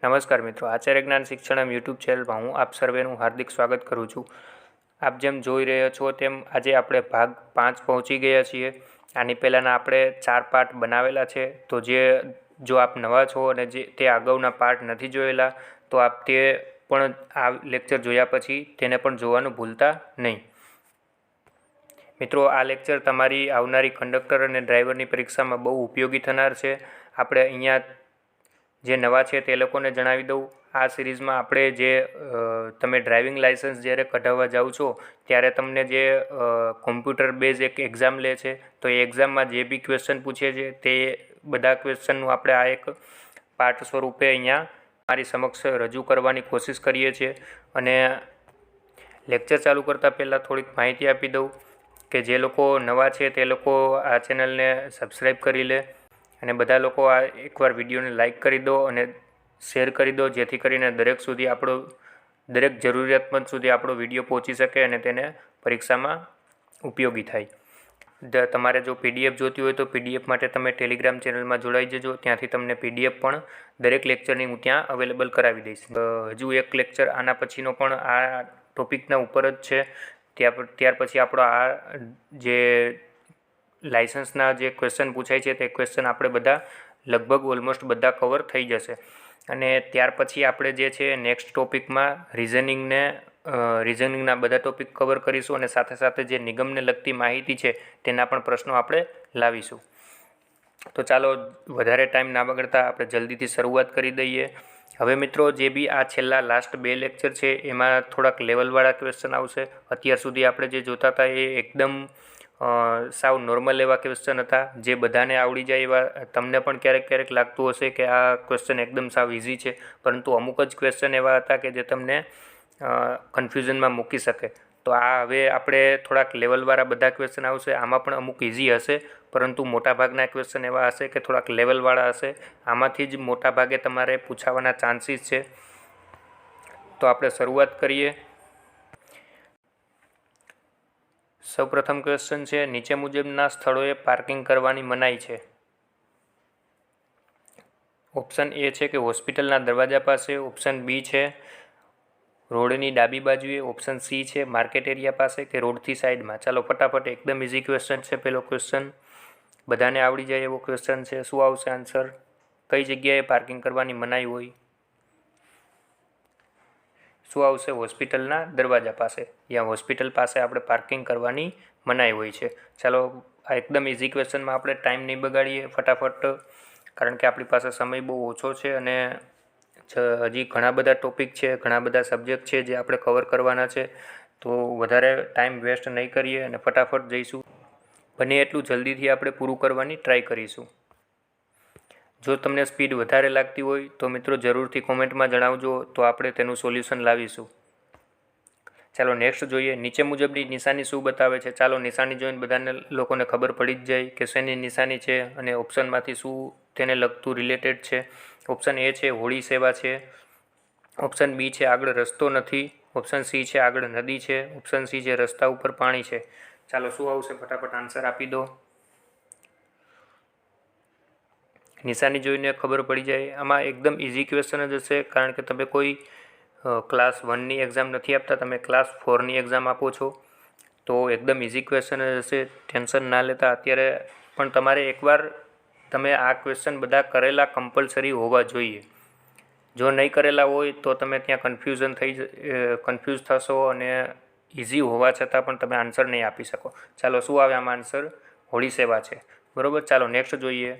નમસ્કાર મિત્રો, આચાર્ય જ્ઞાન શિક્ષણમ યુટ્યુબ ચેનલમાં હું આપ સર્વેનું હાર્દિક સ્વાગત કરું છું। આપ જેમ જોઈ રહ્યા છો તેમ આજે આપણે ભાગ 5 પહોંચી ગયા છીએ। આની પહેલાંના આપણે 4 પાર્ટ બનાવેલા છે, તો જો આપ નવા છો અને તે અગાઉના પાર્ટ નથી જોયેલા તો આપ તે પણ આ લેક્ચર જોયા પછી તેને પણ જોવાનું ભૂલતા નહીં। મિત્રો, આ લેક્ચર તમારી આવનારી કંડક્ટર અને ડ્રાઈવરની પરીક્ષામાં બહુ ઉપયોગી થનાર છે। આપણે અહીંયા જે નવા છે તે લોકોને જણાવી દઉં, આ સિરીઝમાં આપણે તમે ડ્રાઇવિંગ લાઇસન્સ જ્યારે કઢાવવા જાઓ છો ત્યારે તમને જે કોમ્પ્યુટર બેઝ એક એક્ઝામ લે છે, તો એ એક્ઝામમાં જે બી ક્વેશ્ચન પૂછે છે તે બધા ક્વેશ્ચનનું આપણે આ એક પાઠ સ્વરૂપે અહીંયા મારી સમક્ષ રજૂ કરવાની કોશિશ કરીએ છીએ। અને લેક્ચર ચાલુ કરતાં પહેલાં થોડીક માહિતી આપી દઉં કે જે લોકો નવા છે તે લોકો આ ચેનલને સબસ્ક્રાઈબ કરી લે અને બધા લોકો આ એકવાર વિડીયોને લાઇક કરી દો અને શેર કરી દો, જેથી કરીને દરેક જરૂરિયાતમંદ સુધી આપણો વિડીયો પહોંચી શકે અને તેને પરીક્ષામાં ઉપયોગી થાય। તમારે જો PDF જોતી હોય તો PDF માટે તમે ટેલિગ્રામ ચેનલમાં જોડાઈ જજો, ત્યાંથી તમને PDF પણ દરેક લેક્ચરની હું ત્યાં અવેલેબલ કરાવી દઈશ। હજુ એક લેક્ચર આના પછીનો પણ આ ટોપિકના ઉપર જ છે, ત્યાર પછી આપણો આ જે લાઇસન્સના જે ક્વેશ્ચન પૂછાય છે તે ક્વેશ્ચન આપણે બધા લગભગ ઓલમોસ્ટ બધા કવર થઈ જશે। અને ત્યાર પછી આપણે જે છે નેક્સ્ટ ટોપિકમાં રિઝનિંગના બધા ટોપિક કવર કરીશું અને સાથે સાથે જે નિગમને લગતી માહિતી છે તેના પણ પ્રશ્નો આપણે લાવીશું। તો ચાલો વધારે ટાઈમ ના બગડતા આપણે જલ્દીથી શરૂઆત કરી દઈએ। હવે મિત્રો, જે બી આ છેલ્લા લાસ્ટ 2 લેક્ચર છે એમાં થોડાક લેવલવાળા ક્વેશ્ચન આવશે। અત્યાર સુધી આપણે જે જોતા હતા એ એકદમ સાવ નોર્મલ એવા ક્વેશ્ચન હતા, જે બધાને આવડી જાય એવા। તમને પણ ક્યારેક લાગતું હશે કે આ ક્વેશ્ચન એકદમ સાવ ઇઝી છે, પરંતુ અમુક જ ક્વેશ્ચન એવા હતા કે જે તમને કન્ફ્યુઝનમાં મૂકી શકે। તો આ હવે આપણે થોડાક લેવલવાળા બધા ક્વેશ્ચન આવશે। આમાં પણ અમુક ઇઝી હશે, પરંતુ મોટાભાગના ક્વેશ્ચન એવા હશે કે થોડાક લેવલવાળા હશે। આમાંથી જ મોટાભાગે તમારે પૂછાવાના ચાન્સીસ છે। તો આપણે શરૂઆત કરીએ। સૌપ્રથમ ક્વેશ્ચન છે, નીચે મુજબના સ્થળોએ પાર્કિંગ કરવાની મનાઈ છે। ઓપ્શન એ છે કે હોસ્પિટલના દરવાજા પાસે, ઓપ્શન બી છે રોડની ડાબી બાજુએ, ઓપ્શન સી છે માર્કેટ એરિયા પાસે કે રોડથી સાઈડમાં। ચાલો ફટાફટ, એકદમ ઇઝી ક્વેશ્ચન છે પેલો ક્વેશ્ચન, બધાને આવડી જાય એવો ક્વેશ્ચન છે। શું આવશે આન્સર? કઈ જગ્યાએ પાર્કિંગ કરવાની મનાઈ હોય? શું આવશે? હોસ્પિટલના દરવાજા પાસે, યા હોસ્પિટલ પાસે આપણે પાર્કિંગ કરવાની મનાઈ હોય છે। ચાલો, આ એકદમ ઇઝી ક્વેશ્ચનમાં આપણે ટાઈમ નહીં બગાડીએ, ફટાફટ, કારણ કે આપણી પાસે સમય બહુ ઓછો છે અને હજી ઘણા બધા ટોપિક છે, ઘણા બધા સબ્જેક્ટ છે જે આપણે કવર કરવાના છે। તો વધારે ટાઈમ વેસ્ટ નહીં કરીએ અને ફટાફટ જઈશું, બને એટલું જલ્દીથી આપણે પૂરું કરવાની ટ્રાય કરીશું। જો તમને સ્પીડ વધારે લાગતી હોય તો મિત્રો જરૂરથી કોમેન્ટમાં જણાવજો, તો આપણે તેનું સોલ્યુશન લાવીશું। ચાલો નેક્સ્ટ જોઈએ, નીચે મુજબની નિશાની શું બતાવે છે? ચાલો નિશાની જોઈને બધાને લોકોને ખબર પડી જ જાય કે શેની નિશાની છે અને ઓપ્શનમાંથી શું તેને લગતું રિલેટેડ છે। ઓપ્શન એ છે હોળી સેવા છે, ઓપ્શન બી છે આગળ રસ્તો નથી, ઓપ્શન સી છે આગળ નદી છે, ઓપ્શન સી છે રસ્તા ઉપર પાણી છે। ચાલો શું આવશે? ફટાફટ આન્સર આપી દો। નિશાની જોઈને ખબર પડી જાય। આમાં એકદમ ઇઝી ક્વેશ્ચન જ હશે, કારણ કે તમે કોઈ ક્લાસ 1ની એક્ઝામ નથી આપતા, તમે ક્લાસ 4ની એક્ઝામ આપો છો, તો એકદમ ઇઝી ક્વેશ્ચન જ હશે, ટેન્શન ના લેતા। અત્યારે પણ તમારે એકવાર તમે આ ક્વેશ્ચન બધા કરેલા કમ્પલસરી હોવા જોઈએ। જો નહીં કરેલા હોય તો તમે ત્યાં કન્ફ્યુઝ થશો અને ઇઝી હોવા છતાં પણ તમે આન્સર નહીં આપી શકો। ચાલો શું આવે આમાં આન્સર? હોળી સેવા છે, બરાબર। ચાલો નેક્સ્ટ જોઈએ,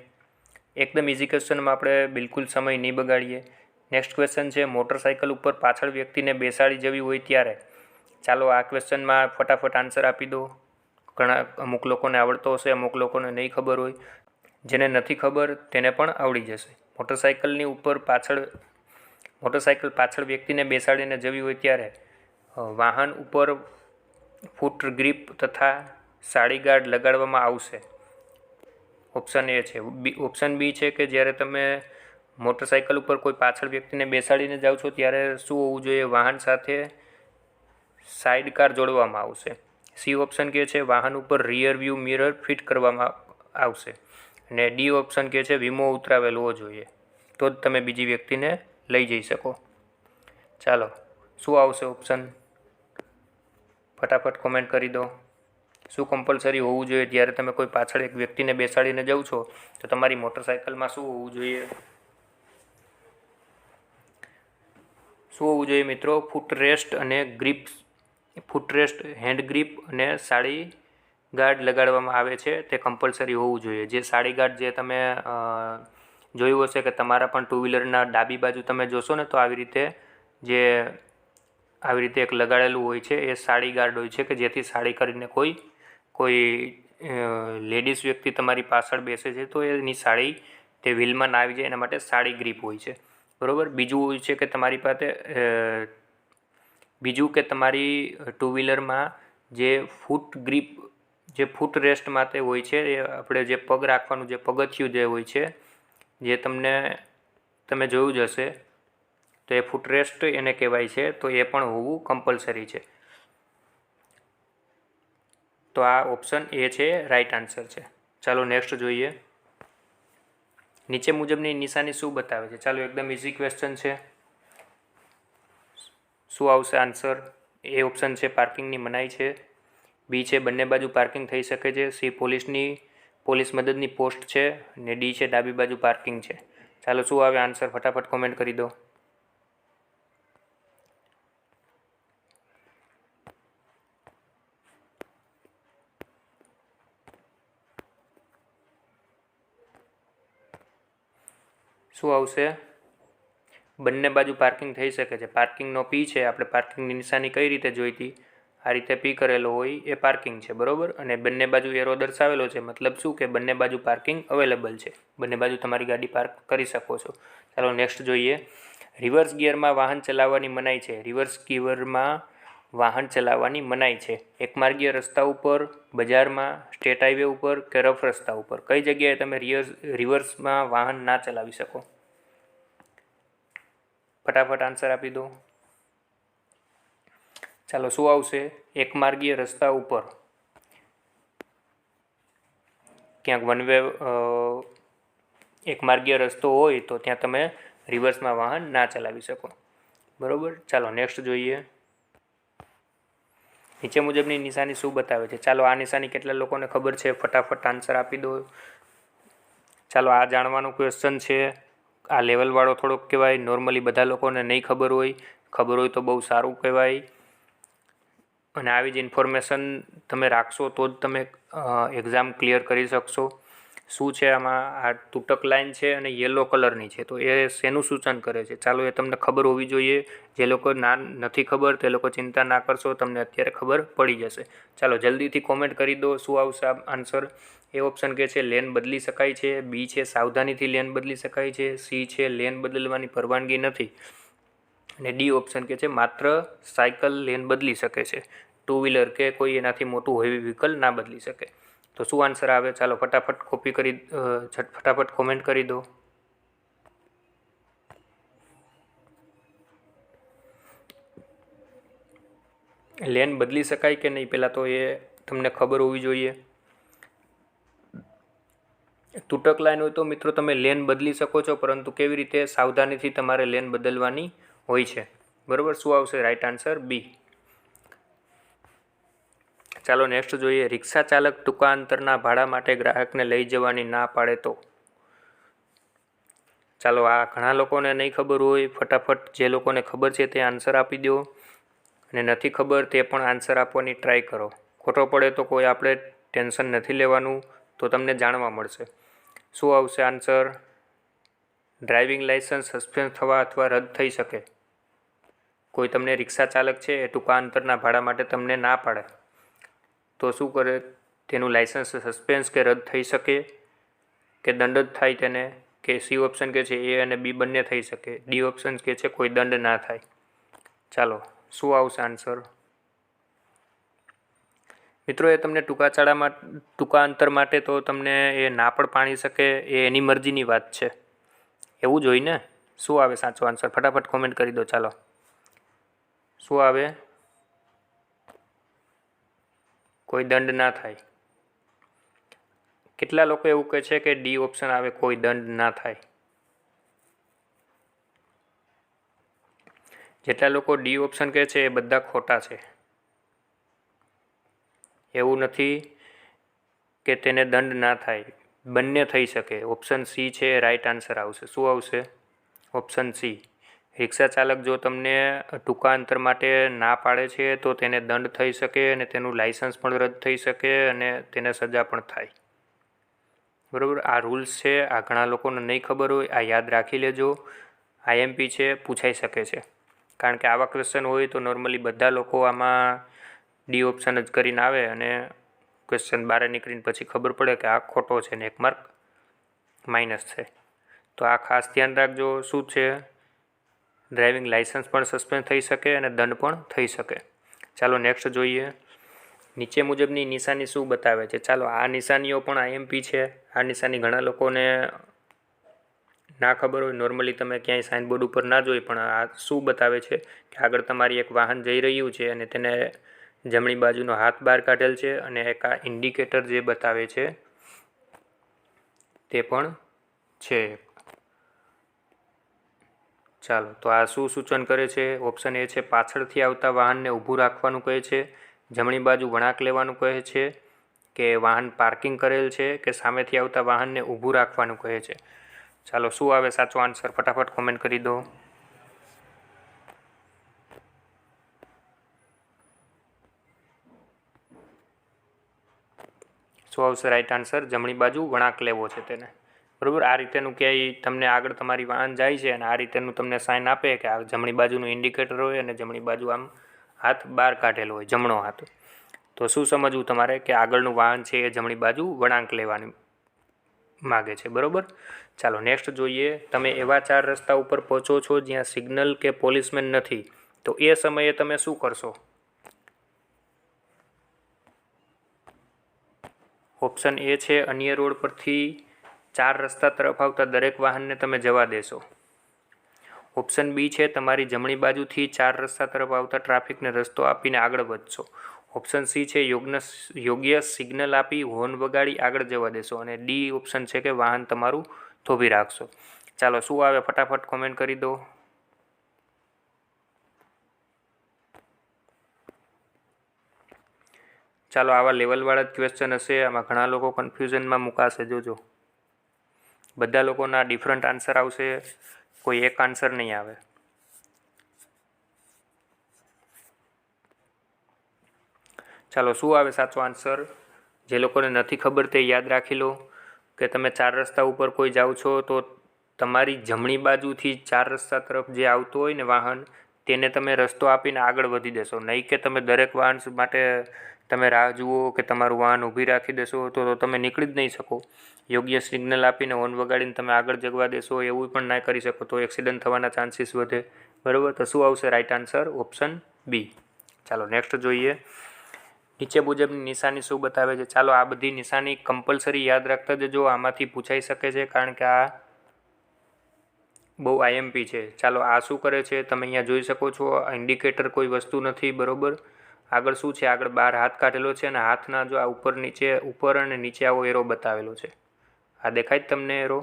એકદમ ઇઝી ક્વેશ્ચનમાં આપણે બિલકુલ સમય નહીં બગાડીએ। નેક્સ્ટ ક્વેશ્ચન છે, મોટરસાઇકલ ઉપર પાછળ વ્યક્તિને બેસાડી જવી હોય ત્યારે। ચાલો આ ક્વેશ્ચનમાં ફટાફટ આન્સર આપી દો। અમુક લોકોને આવડતો હશે, અમુક લોકોને નહીં ખબર હોય, જેને નથી ખબર તેને પણ આવડી જશે। મોટરસાઇકલ પાછળ વ્યક્તિને બેસાડીને જવી હોય ત્યારે વાહન ઉપર ફૂટ ગ્રીપ તથા સાડીગાર્ડ લગાડવામાં આવશે। ઓપ્શન એ છે। ઓપ્શન બી છે કે જ્યારે તમે મોટરસાઇકલ ઉપર કોઈ પાછળ વ્યક્તિને બેસાડીને જાઓ છો ત્યારે શું હોવું જોઈએ? વાહન સાથે સાઇડ કાર જોડવામાં આવશે। સી ઓપ્શન કહે છે વાહન ઉપર રિયર વ્યૂ મિરર ફિટ કરવામાં આવશે। અને ડી ઓપ્શન કહે છે વીમો ઉતરાવેલ હોવો જોઈએ, તો જ તમે બીજી વ્યક્તિને લઈ જઈ શકો। ચાલો, શું આવશે ઓપ્શન? ફટાફટ કોમેન્ટ કરી દો। શું કમ્પલસરી હોવું જોઈએ જ્યારે તમે કોઈ પાછળ એક વ્યક્તિને બેસાડીને જાઓ છો તો તમારી મોટરસાઇકલમાં શું હોવું જોઈએ? શું હોવું જોઈએ મિત્રો? ફૂટરેસ્ટ અને ગ્રીપ્સ, ફૂટરેસ્ટ, હેન્ડ ગ્રીપ અને સાડી ગાર્ડ લગાડવામાં આવે છે તે કમ્પલસરી હોવું જોઈએ। જે સાડી ગાર્ડ જે તમે જોયું હશે કે તમારા પણ ટુ વ્હીલરના ડાબી બાજુ તમે જોશો ને તો આવી રીતે એક લગાડેલું હોય છે, એ સાડી ગાર્ડ હોય છે કે જેથી સાડી કરીને કોઈ લેડીઝ વ્યક્તિ તમારી પાછળ બેસે છે તો એની સાડી તે વ્હીલમાં ના આવી જાય એના માટે સાડી ગ્રીપ હોય છે, બરાબર। બીજું હોય છે કે તમારી ટુ વ્હીલરમાં જે ફૂટ ગ્રીપ, જે ફૂટ રેસ્ટ માટે હોય છે, એ આપણે જે પગ રાખવાનું જે પગથિયું જે હોય છે, જે તમે જોયું જ હશે, તો એ ફૂટરેસ્ટ એને કહેવાય છે, તો એ પણ હોવું કમ્પલસરી છે। તો આ ઓપ્શન એ છે, રાઈટ આન્સર છે। ચાલો નેક્સ્ટ જોઈએ। નીચે મુજબની નિશાની શું બતાવે છે? ચાલો એકદમ ઇઝી ક્વેશ્ચન છે। શું આવશે આન્સર? એ ઓપ્શન છે પાર્કિંગની મનાઈ છે, બી છે બંને બાજુ પાર્કિંગ થઈ શકે છે, સી પોલીસ મદદની પોસ્ટ છે, ને ડી છે ડાબી બાજુ પાર્કિંગ છે। ચાલો શું આવે આન્સર? ફટાફટ કોમેન્ટ કરી દો। શું આવશે? બંને બાજુ પાર્કિંગ થઈ શકે છે। પાર્કિંગનો પી છે, આપણે પાર્કિંગની નિશાની કઈ રીતે જોઈ હતી? આ રીતે પી કરેલો હોય એ પાર્કિંગ છે, બરાબર। અને બંને બાજુ એરો દર્શાવેલો છે, મતલબ શું કે બંને બાજુ પાર્કિંગ અવેલેબલ છે, બંને બાજુ તમારી ગાડી પાર્ક કરી શકો છો। ચાલો નેક્સ્ટ જોઈએ। રિવર્સ ગિયરમાં વાહન ચલાવવાની મનાઈ છે। રિવર્સ ગિયરમાં વાહન ચલાવવાની મનાઈ છે, એકમાર્ગીય રસ્તા ઉપર, બજારમાં, સ્ટેટ હાઈવે ઉપર કે રફ રસ્તા ઉપર? કઈ જગ્યાએ તમે રિવર્સમાં વાહન ના ચલાવી શકો? ફટાફટ આન્સર આપી દો। ચાલો શું આવશે? એકમાર્ગીય રસ્તા ઉપર, ક્યાંક વન વે એકમાર્ગીય રસ્તો હોય તો ત્યાં તમે રિવર્સમાં વાહન ના ચલાવી શકો, બરાબર। ચાલો નેક્સ્ટ જોઈએ। નીચે મુજબની નિશાની શું બતાવે છે? ચાલો આ નિશાની કેટલા લોકોને ખબર છે? ફટાફટ આન્સર આપી દો। ચાલો આ જાણવાનું ક્વેશ્ચન છે, આ લેવલવાળો થોડોક કહેવાય, નોર્મલી બધા લોકોને નહીં ખબર હોય તો બહુ સારું કહેવાય। અને આવી જ ઇન્ફોર્મેશન તમે રાખશો તો જ તમે એક્ઝામ ક્લિયર કરી શકશો। શું છે આમાં? આ તૂટક લાઈન છે અને યલો કલરની છે, તો એ શેનું સૂચન કરે છે? ચાલો એ તમને ખબર હોવી જોઈએ। જે લોકો નથી ખબર તે લોકો ચિંતા ના કરશો, તમને અત્યારે ખબર પડી જશે। ચાલો જલ્દીથી કોમેન્ટ કરી દો શું આવશે આન્સર? એ ઓપ્શન કે છે લેન બદલી શકાય છે, બી છે સાવધાનીથી લેન બદલી શકાય છે, સી છે લેન બદલવાની પરવાનગી નથી, અને ડી ઓપ્શન કે છે માત્ર સાયકલ લેન બદલી શકે છે, ટુ વ્હીલર કે કોઈ એનાથી મોટું હેવી વ્હીકલ ના બદલી શકે। તો શું આન્સર આવે? ચાલો ફટાફટ કોમેન્ટ કરી દો। લેન બદલી શકાય કે નહીં પહેલાં તો એ તમને ખબર હોવી જોઈએ। તૂટક લાઈન હોય તો મિત્રો તમે લેન બદલી શકો છો, પરંતુ કેવી રીતે? સાવધાનીથી તમારે લેન બદલવાની હોય છે, બરાબર। શું આવશે? Right answer B. ચાલો નેક્સ્ટ જોઈએ। રિક્ષા ચાલક ટૂંકા અંતરના ભાડા માટે ગ્રાહકને લઈ જવાની ના પાડે તો? ચાલો આ ઘણા લોકોને નહીં ખબર હોય, ફટાફટ જે લોકોને ખબર છે તે આન્સર આપી દો, અને નથી ખબર તે પણ આન્સર આપવાની ટ્રાય કરો। ખોટો પડે તો કોઈ આપણે ટેન્શન નથી લેવાનું, તો તમને જાણવા મળશે। શું આવશે આન્સર? ડ્રાઇવિંગ લાઇસન્સ સસ્પેન્ડ થવા અથવા રદ થઈ શકે। કોઈ તમને રિક્ષા ચાલક છે એ ટૂંકા અંતરના ભાડા માટે તમને ના પાડે તો શું કરે? તેનું લાઇસન્સ સસ્પેન્સ કે રદ થઈ શકે, કે દંડ જ થાય તેને, કે સી ઓપ્શન કે છે એ અને બી બંને થઈ શકે, ડી ઓપ્શન કે છે કોઈ દંડ ના થાય। ચાલો શું આવશે આન્સર? મિત્રો એ તમને ટૂંકા અંતર માટે તો તમને એ ના પણ પાડી શકે, એ એની મરજીની વાત છે, એવું જ હોય ને। શું આવે સાચો આન્સર? ફટાફટ કોમેન્ટ કરી દો। ચાલો શું આવે? કોઈ દંડ ના થાય। કેટલા લોકો એવું કહે છે કે ડી ઓપ્શન આવે કોઈ દંડ ના થાય? જેટલા લોકો ડી ઓપ્શન કહે છે એ બધા ખોટા છે. એવું નથી કે તેને દંડ ના થાય, બંને થઈ શકે. ઓપ્શન સી છે રાઈટ આન્સર આવશે. શું આવશે? Option C. રિક્ષા ચાલક જો તમને ટૂંકા અંતર માટે ના પાડે છે તો તેને દંડ થઈ શકે અને તેનું લાઇસન્સ પણ રદ થઈ શકે અને તેને સજા પણ થાય. બરાબર, આ રૂલ્સ છે. આ ઘણા લોકોને નહીં ખબર હોય, આ યાદ રાખી લેજો. આઈએમપી છે, પૂછાઈ શકે છે. કારણ કે આવા ક્વેશ્ચન હોય તો નોર્મલી બધા લોકો આમાં ડી ઓપ્શન જ કરીને આવે અને ક્વેશ્ચન બહાર નીકળીને પછી ખબર પડે કે આ ખોટો છે ને 1 માર્ક માઇનસ છે. તો આ ખાસ ધ્યાન રાખજો. શું છે? ડ્રાઇવિંગ લાઇસન્સ પણ સસ્પેન્ડ થઈ શકે અને દંડ પણ થઈ શકે. ચાલો નેક્સ્ટ જોઈએ. નીચે મુજબની નિશાની શું બતાવે છે? ચાલો આ નિશાનીઓ પણ આઈએમપી છે. આ નિશાની ઘણા લોકોને ના ખબર હોય. નોર્મલી તમે ક્યાંય સાઇનબોર્ડ ઉપર ના જોઈ, પણ આ શું બતાવે છે કે આગળ તમારી એક વાહન જઈ રહ્યું છે અને તેને જમણી બાજુનો હાથ બહાર કાઢેલ છે અને એક આ ઇન્ડિકેટર જે બતાવે છે તે પણ છે. ચાલો, તો આ શું સૂચન કરે છે? ઓપ્શન એ છે પાછળથી આવતા વાહનને ઊભું રાખવાનું કહે છે, જમણી બાજુ વળાંક લેવાનું કહે છે, કે વાહન પાર્કિંગ કરેલ છે, કે સામેથી આવતા વાહનને ઊભું રાખવાનું કહે છે. ચાલો, શું આવે સાચો આન્સર? ફટાફટ કોમેન્ટ કરી દો. શું આવશે રાઈટ આન્સર? જમણી બાજુ વળાંક લેવો છે તેને. બરાબર, આ રીતેનું ક્યાંય તમને આગળ તમારી વાહન જાય છે અને આ રીતેનું તમને સાઇન આપે કે આ જમણી બાજુનું ઇન્ડિકેટર હોય અને જમણી બાજુ આમ હાથ બહાર કાઢેલો હોય, જમણો હાથ, તો શું સમજવું તમારે કે આગળનું વાહન છે એ જમણી બાજુ વળાંક લેવાની માગે છે. બરાબર, ચાલો નેક્સ્ટ જોઈએ. તમે એવા 4 રસ્તા ઉપર પહોંચો છો જ્યાં સિગ્નલ કે પોલીસમેન નથી, તો એ સમયે તમે શું કરશો? ઓપ્શન એ છે અન્ય રોડ પરથી 4 રસ્તા તરફ આવતા દરેક વાહનને તમે જવા દેશો. ઓપ્શન બી છે તમારી જમણી બાજુથી 4 રસ્તા તરફ આવતા ટ્રાફિકને રસ્તો આપીને આગળ વધશો. ઓપ્શન સી છે યોગ્ય સિગ્નલ આપી હોર્ન વગાડી આગળ જવા દેશો. અને ડી ઓપ્શન છે કે વાહન તમારું થોભી રાખશો. ચાલો, શું આવે ફટાફટ કોમેન્ટ કરી દો. ચાલો, આવા લેવલવાળા જ ક્વેશ્ચન હશે. આમાં ઘણા લોકો કન્ફ્યુઝનમાં મુકાશે. જોજો, બધા લોકોના ડિફરન્ટ આન્સર આવશે, કોઈ એક આન્સર નહીં આવે. ચાલો, શું આવે સાચો આન્સર? જે લોકોને નથી ખબર તે યાદ રાખી લો કે તમે 4 રસ્તા ઉપર કોઈ જાઓ છો તો તમારી જમણી બાજુથી 4 રસ્તા તરફ જે આવતો હોય ને વાહન, તેને તમે રસ્તો આપીને આગળ વધી દેશો. નહીં કે તમે દરેક વાહન માટે તમે રાહ જુઓ કે તમારું વાહન ઊભી રાખી દેશો તો તમે નીકળી જ નહીં શકો. યોગ્ય સિગ્નલ આપીને હોર્ન વગાડીને તમે આગળ જવા દેશો એવું પણ ના કરી શકો તો એક્સિડન્ટ થવાના ચાન્સીસ વધે. બરાબર, તો શું આવશે રાઈટ આન્સર? Option B. ચાલો નેક્સ્ટ જોઈએ. નીચે મુજબની નિશાની શું બતાવે છે? ચાલો, આ બધી નિશાની કમ્પલસરી યાદ રાખતા જજો. આમાંથી પૂછાઈ શકે છે કારણ કે આ બહુ આઈએમપી છે. ચાલો, આ શું કરે છે તમે અહીંયા જોઈ શકો છો. ઇન્ડિકેટર કોઈ વસ્તુ નથી. બરાબર, આગળ શું છે? આગળ બહાર હાથ કાઢેલો છે અને હાથના જો આ ઉપર અને નીચે આવો એરો બતાવેલો છે. આ દેખાય જ તમને એરો?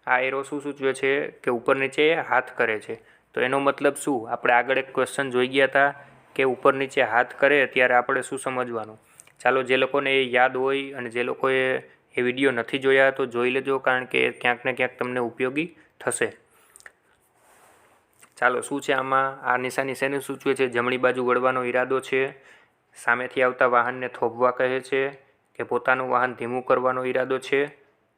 આ એરો શું સૂચવે છે કે ઉપર નીચે હાથ કરે છે. તો એનો મતલબ શું? આપણે આગળ એક ક્વેશ્ચન જોઈ ગયા હતા કે ઉપર નીચે હાથ કરે ત્યારે આપણે શું સમજવાનું. ચાલો, જે લોકોને એ યાદ હોય અને જે લોકોએ એ વિડીયો નથી જોયા તો જોઈ લેજો, કારણ કે ક્યાંક ને ક્યાંક તમને ઉપયોગી થશે. ચાલો, શું છે આમાં? આ નિશાની શેને સૂચવે છે? જમણી બાજુ વળવાનો ઈરાદો છે, સામેથી આવતા વાહનને થોભવા કહે છે, કે પોતાનું વાહન ધીમું કરવાનો ઈરાદો છે,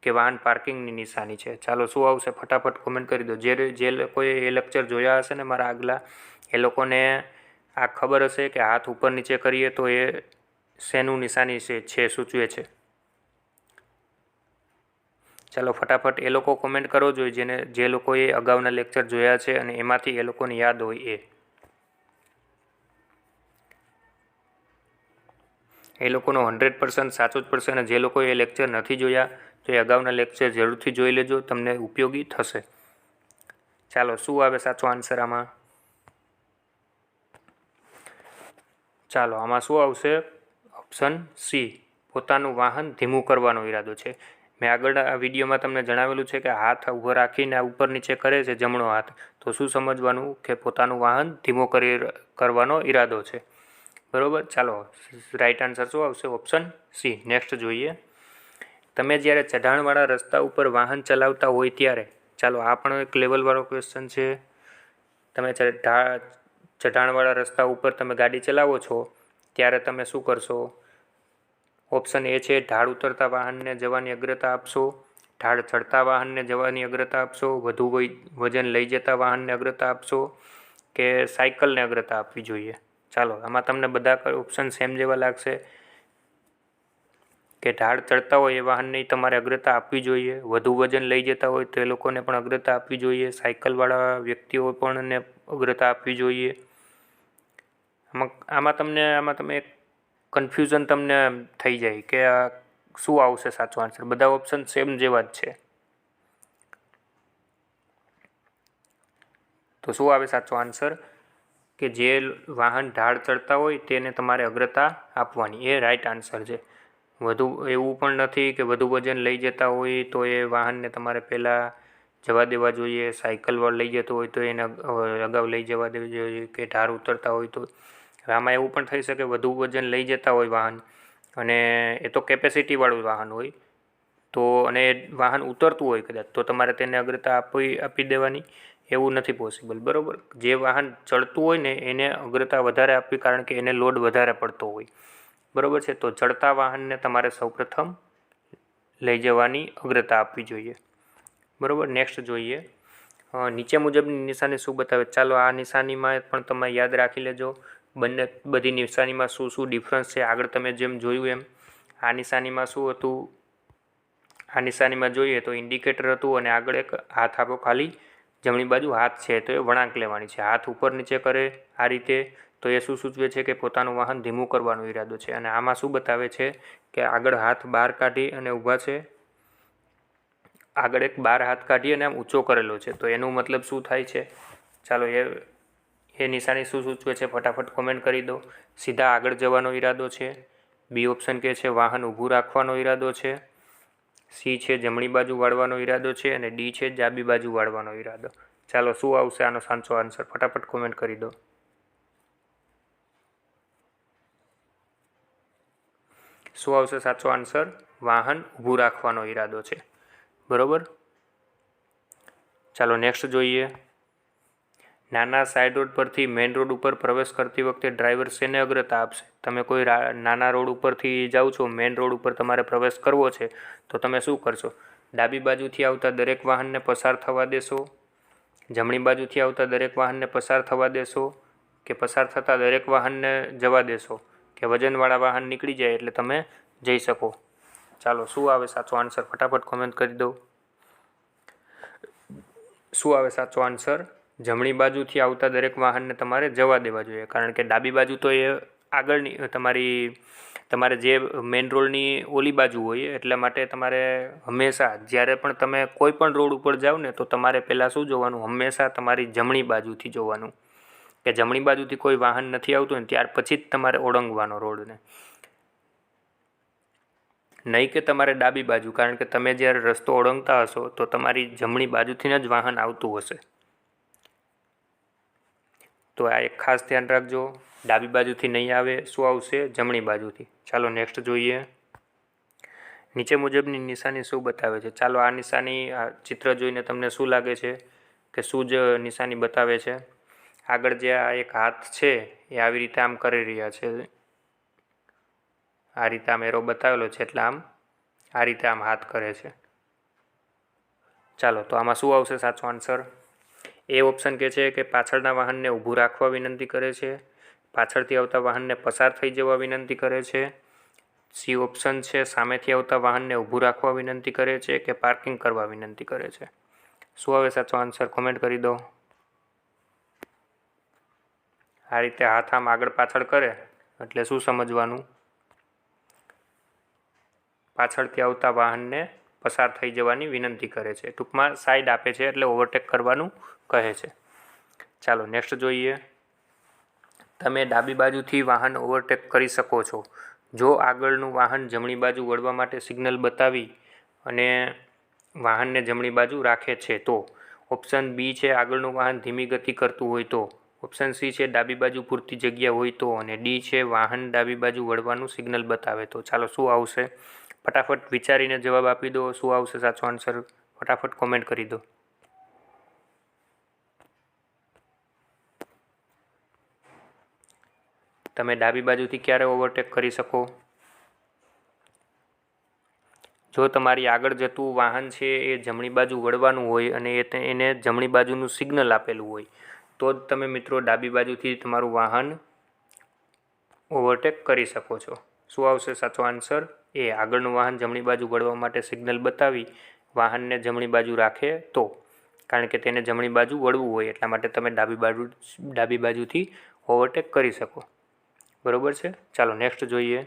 કે વાહન પાર્કિંગની નિશાની છે. ચાલો, શું આવશે ફટાફટ કોમેન્ટ કરી દો. જે લોકોએ એ લેક્ચર જોયા હશે ને મારા આગલા, એ લોકોને આ ખબર હશે કે હાથ ઉપર નીચે કરીએ તો એ શેનું નિશાની છે સૂચવે છે. ચાલો, ફટાફટ એ લોકો કોમેન્ટ કરો જોઈએ જે લોકોએ અગાઉના લેક્ચર જોયા છે અને એમાંથી એ લોકોને યાદ હોય એ લોકોનો 100% સાચો જ પડશે. અને જે લોકોએ એ લેક્ચર નથી જોયા તો એ અગાઉના લેક્ચર જરૂરથી જોઈ લેજો, તમને ઉપયોગી થશે. ચાલો, શું આવે સાચો આન્સર આમાં? ચાલો, આમાં શું આવશે? ઓપ્શન સી, પોતાનું વાહન ધીમું કરવાનો ઈરાદો છે. મેં આગળના વિડીયોમાં તમને જણાવેલું છે કે હાથ ઊભો રાખીને ઉપર નીચે કરે છે જમણો હાથ, તો શું સમજવાનું કે પોતાનું વાહન ધીમો કરવાનો ઈરાદો છે. બરાબર. ચાલો રાઈટ આન્સર શું આવશે? Option C. નેક્સ્ટ જોઈએ. તમે જ્યારે ચઢાણવાળા રસ્તા ઉપર વાહન ચલાવતા હોય ત્યારે, ચાલો આ પણ એક લેવલવાળો ક્વેશ્ચન છે. તમે ચઢાણવાળા રસ્તા ઉપર તમે ગાડી ચલાવો છો ત્યારે તમે શું કરશો? ઓપ્શન એ છે ઢાળ ઉતરતા વાહનને જવાની અગ્રતા આપશો, ઢાળ ચડતા વાહનને જવાની અગ્રતા આપશો, વધુ વજન લઈ જતા વાહનને અગ્રતા આપશો કે સાયકલને અગ્રતા આપવી જોઈએ. ચાલો આમાં તમને બધા ઓપ્શન સેમ જેવા લાગશે કે ઢાળ ચડતા હોય એ વાહનને તમારે અગ્રતા આપવી જોઈએ, વધુ વજન લઈ જતા હોય તો એ લોકોને પણ અગ્રતા આપવી જોઈએ, સાયકલવાળા વ્યક્તિઓ પણ અગ્રતા આપવી જોઈએ. આમાં તમે કન્ફ્યુઝન તમને થઈ જાય કે આ શું આવશે સાચો આન્સર. બધા ઓપ્શન સેમ જેવા જ છે. તો શું આવે સાચો આન્સર? કે જે વાહન ઢાળ ચડતા હોય તેને તમારે અગ્રતા આપવાની, એ રાઈટ આન્સર છે. એવું પણ નથી કે વધુ વજન લઈ જતા હોય તો એ વાહનને તમારે પહેલાં જવા દેવા જોઈએ, સાયકલ લઈ જતો હોય તો એને અગાઉ લઈ જવા દેવી જોઈએ, કે ઢાળ ઉતરતા હોય તો. આમાં એવું પણ થઈ શકે વધુ વજન લઈ જતા હોય વાહન અને એ તો કેપેસિટીવાળું વાહન હોય તો, અને વાહન ઉતરતું હોય કદાચ, તો તમારે તેને અગ્રતા આપી દેવાની. એવું નથી પોસિબલ. બરાબર. જે વાહન ચડતું હોય ને એને અગ્રતા વધારે આપવી, કારણ કે એને લોડ વધારે પડતો હોય. બરાબર છે. તો ચડતા વાહનને તમારે સૌપ્રથમ લઈ જવાની અગ્રતા આપવી જોઈએ. બરાબર. નેક્સ્ટ જોઈએ. નીચે મુજબની નિશાની શું બતાવે? ચાલો આ નિશાનીમાં પણ તમે યાદ રાખી લેજો બધી નિશાનીમાં શું ડિફરન્સ છે. આગળ તમે જેમ જોયું એમ આ નિશાનીમાં શું હતું, આ નિશાનીમાં જોઈએ તો ઇન્ડિકેટર હતું અને આગળ એક હાથ આપો, ખાલી જમણી બાજુ હાથ છે તો એ વળાંક લેવાની છે. હાથ ઉપર નીચે કરે આ રીતે તો એ શું સૂચવે છે કે પોતાનું વાહન ધીમું કરવાનો ઈરાદો છે. અને આમાં શું બતાવે છે કે આગળ હાથ બહાર કાઢી અને ઊભા છે, આગળ એક બાર હાથ કાઢી અને આમ ઊંચો કરેલો છે. તો એનું મતલબ શું થાય છે? ચાલો એ નિશાની શું સૂચવે છે ફટાફટ કોમેન્ટ કરી દો. સીધા આગળ જવાનો ઈરાદો છે. બી ઓપ્શન કે છે વાહન ઊભું રાખવાનો ઈરાદો છે. સી છે જમણી બાજુ વાળવાનો ઈરાદો છે. અને ડી છે ડાબી બાજુ વાળવાનો ઈરાદો. ચાલો શું આવશે આનો સાચો આન્સર? ફટાફટ કોમેન્ટ કરી દો. શું આવશે સાચો આન્સર? વાહન ઊભું રાખવાનો ઈરાદો છે. બરાબર. ચાલો નેક્સ્ટ જોઈએ. નાના સાઇડ રોડ પરથી મેઇન રોડ ઉપર પ્રવેશ કરતી વખતે ડ્રાઈવર શેને અગ્રતા આપશે? તમે કોઈ નાના રોડ ઉપરથી જાઓ છો, મેઇન રોડ ઉપર તમારે પ્રવેશ કરવો છે તો તમે શું કરશો? ડાબી બાજુથી આવતા દરેક વાહનને પસાર થવા દેશો, જમણી બાજુથી આવતા દરેક વાહનને પસાર થવા દેશો કે પસાર થતા દરેક વાહનને જવા દેશો, કે વજનવાળા વાહન નીકળી જાય એટલે તમે જઈ શકો? ચાલો શું આવે સાચો આન્સર? ફટાફટ કોમેન્ટ કરી દો. શું આવે સાચો આન્સર? જમણી બાજુથી આવતા દરેક વાહનને તમારે જવા દેવા જોઈએ, કારણ કે ડાબી બાજુ તો એ આગળની તમારે જે મેઇન રોડની ઓલી બાજુ હોય, એટલા માટે તમારે હંમેશા જ્યારે પણ તમે કોઈ પણ રોડ ઉપર જાઓ ને તો તમારે પહેલાં શું જોવાનું? હંમેશા તમારી જમણી બાજુથી જોવાનું, કે જમણી બાજુથી કોઈ વાહન નથી આવતું ને ત્યાર પછી જ તમારે ઓળંગવાનો રોડને, નહીં કે તમારે ડાબી બાજુ, કારણ કે તમે જ્યારે રસ્તો ઓળંગતા હશો તો તમારી જમણી બાજુથી જ વાહન આવતું હશે. તો આ એક ખાસ ધ્યાન રાખજો. ડાબી બાજુથી નહીં આવે. શું આવશે? જમણી બાજુથી. ચાલો નેક્સ્ટ જોઈએ. નીચે મુજબની નિશાની શું બતાવે છે? ચાલો આ નિશાની ચિત્ર જોઈને તમને શું લાગે છે કે શું જ નિશાની બતાવે છે? આગળ જે આ એક હાથ છે એ આવી રીતે આમ કરી રહ્યા છે, આ રીતે આમ એરો બતાવેલો છે એટલે આમ આ રીતે આમ હાથ કરે છે. ચાલો તો આમાં શું આવશે સાચો આન્સર? એ ઓપ્શન કે છે કે પાછળના વાહનને ઊભું રાખવા વિનંતી કરે છે, પાછળથી આવતા વાહનને પસાર થઈ જવા વિનંતી કરે છે. સી ઓપ્શન છે સામેથી આવતા વાહનને ઊભું રાખવા વિનંતી કરે છે કે પાર્કિંગ કરવા વિનંતી કરે છે. શું આવે સાચો આન્સર? કોમેન્ટ કરી દો. આ રીતે હાથ આમ આગળ પાછળ કરે એટલે શું સમજવાનું? પાછળથી આવતા વાહનને પસાર થઈ જવાની વિનંતી કરે છે. ટૂંકમાં સાઈડ આપે છે એટલે ઓવરટેક કરવાનું કહે છે. ચાલો નેક્સ્ટ જોઈએ. તમે ડાબી બાજુથી વાહન ઓવરટેક કરી શકો છો જો આગળનું વાહન જમણી બાજુ વળવા માટે સિગ્નલ બતાવી અને વાહનને જમણી બાજુ રાખે છે તો. ઓપ્શન બી છે આગળનું વાહન ધીમી ગતિ કરતું હોય તો. ઓપ્શન સી છે ડાબી બાજુ પૂરતી જગ્યા હોય તો. અને ડી છે વાહન ડાબી બાજુ વળવાનું સિગ્નલ બતાવે તો. ચાલો શું આવશે? ફટાફટ વિચારીને જવાબ આપી દો. શું આવશે સાચો આન્સર? ફટાફટ કોમેન્ટ કરી દો. તમે ડાબી બાજુથી ક્યારે ઓવરટેક કરી શકો? જો તમારી આગળ જતું વાહન છે એ જમણી બાજુ વળવાનું હોય અને એને જમણી બાજુનું સિગ્નલ આપેલું હોય તો જ તમે મિત્રો ડાબી બાજુથી તમારું વાહન ઓવરટેક કરી શકો છો. શું આવશે સાચો આન્સર? એ આગળનું વાહન જમણી બાજુ વળવા માટે સિગ્નલ બતાવી વાહનને જમણી બાજુ રાખે તો. કારણ કે તેને જમણી બાજુ વળવું હોય એટલા માટે તમે ડાબી બાજુથી ઓવરટેક કરી શકો. બરોબર છે. ચાલો નેક્સ્ટ જોઈએ.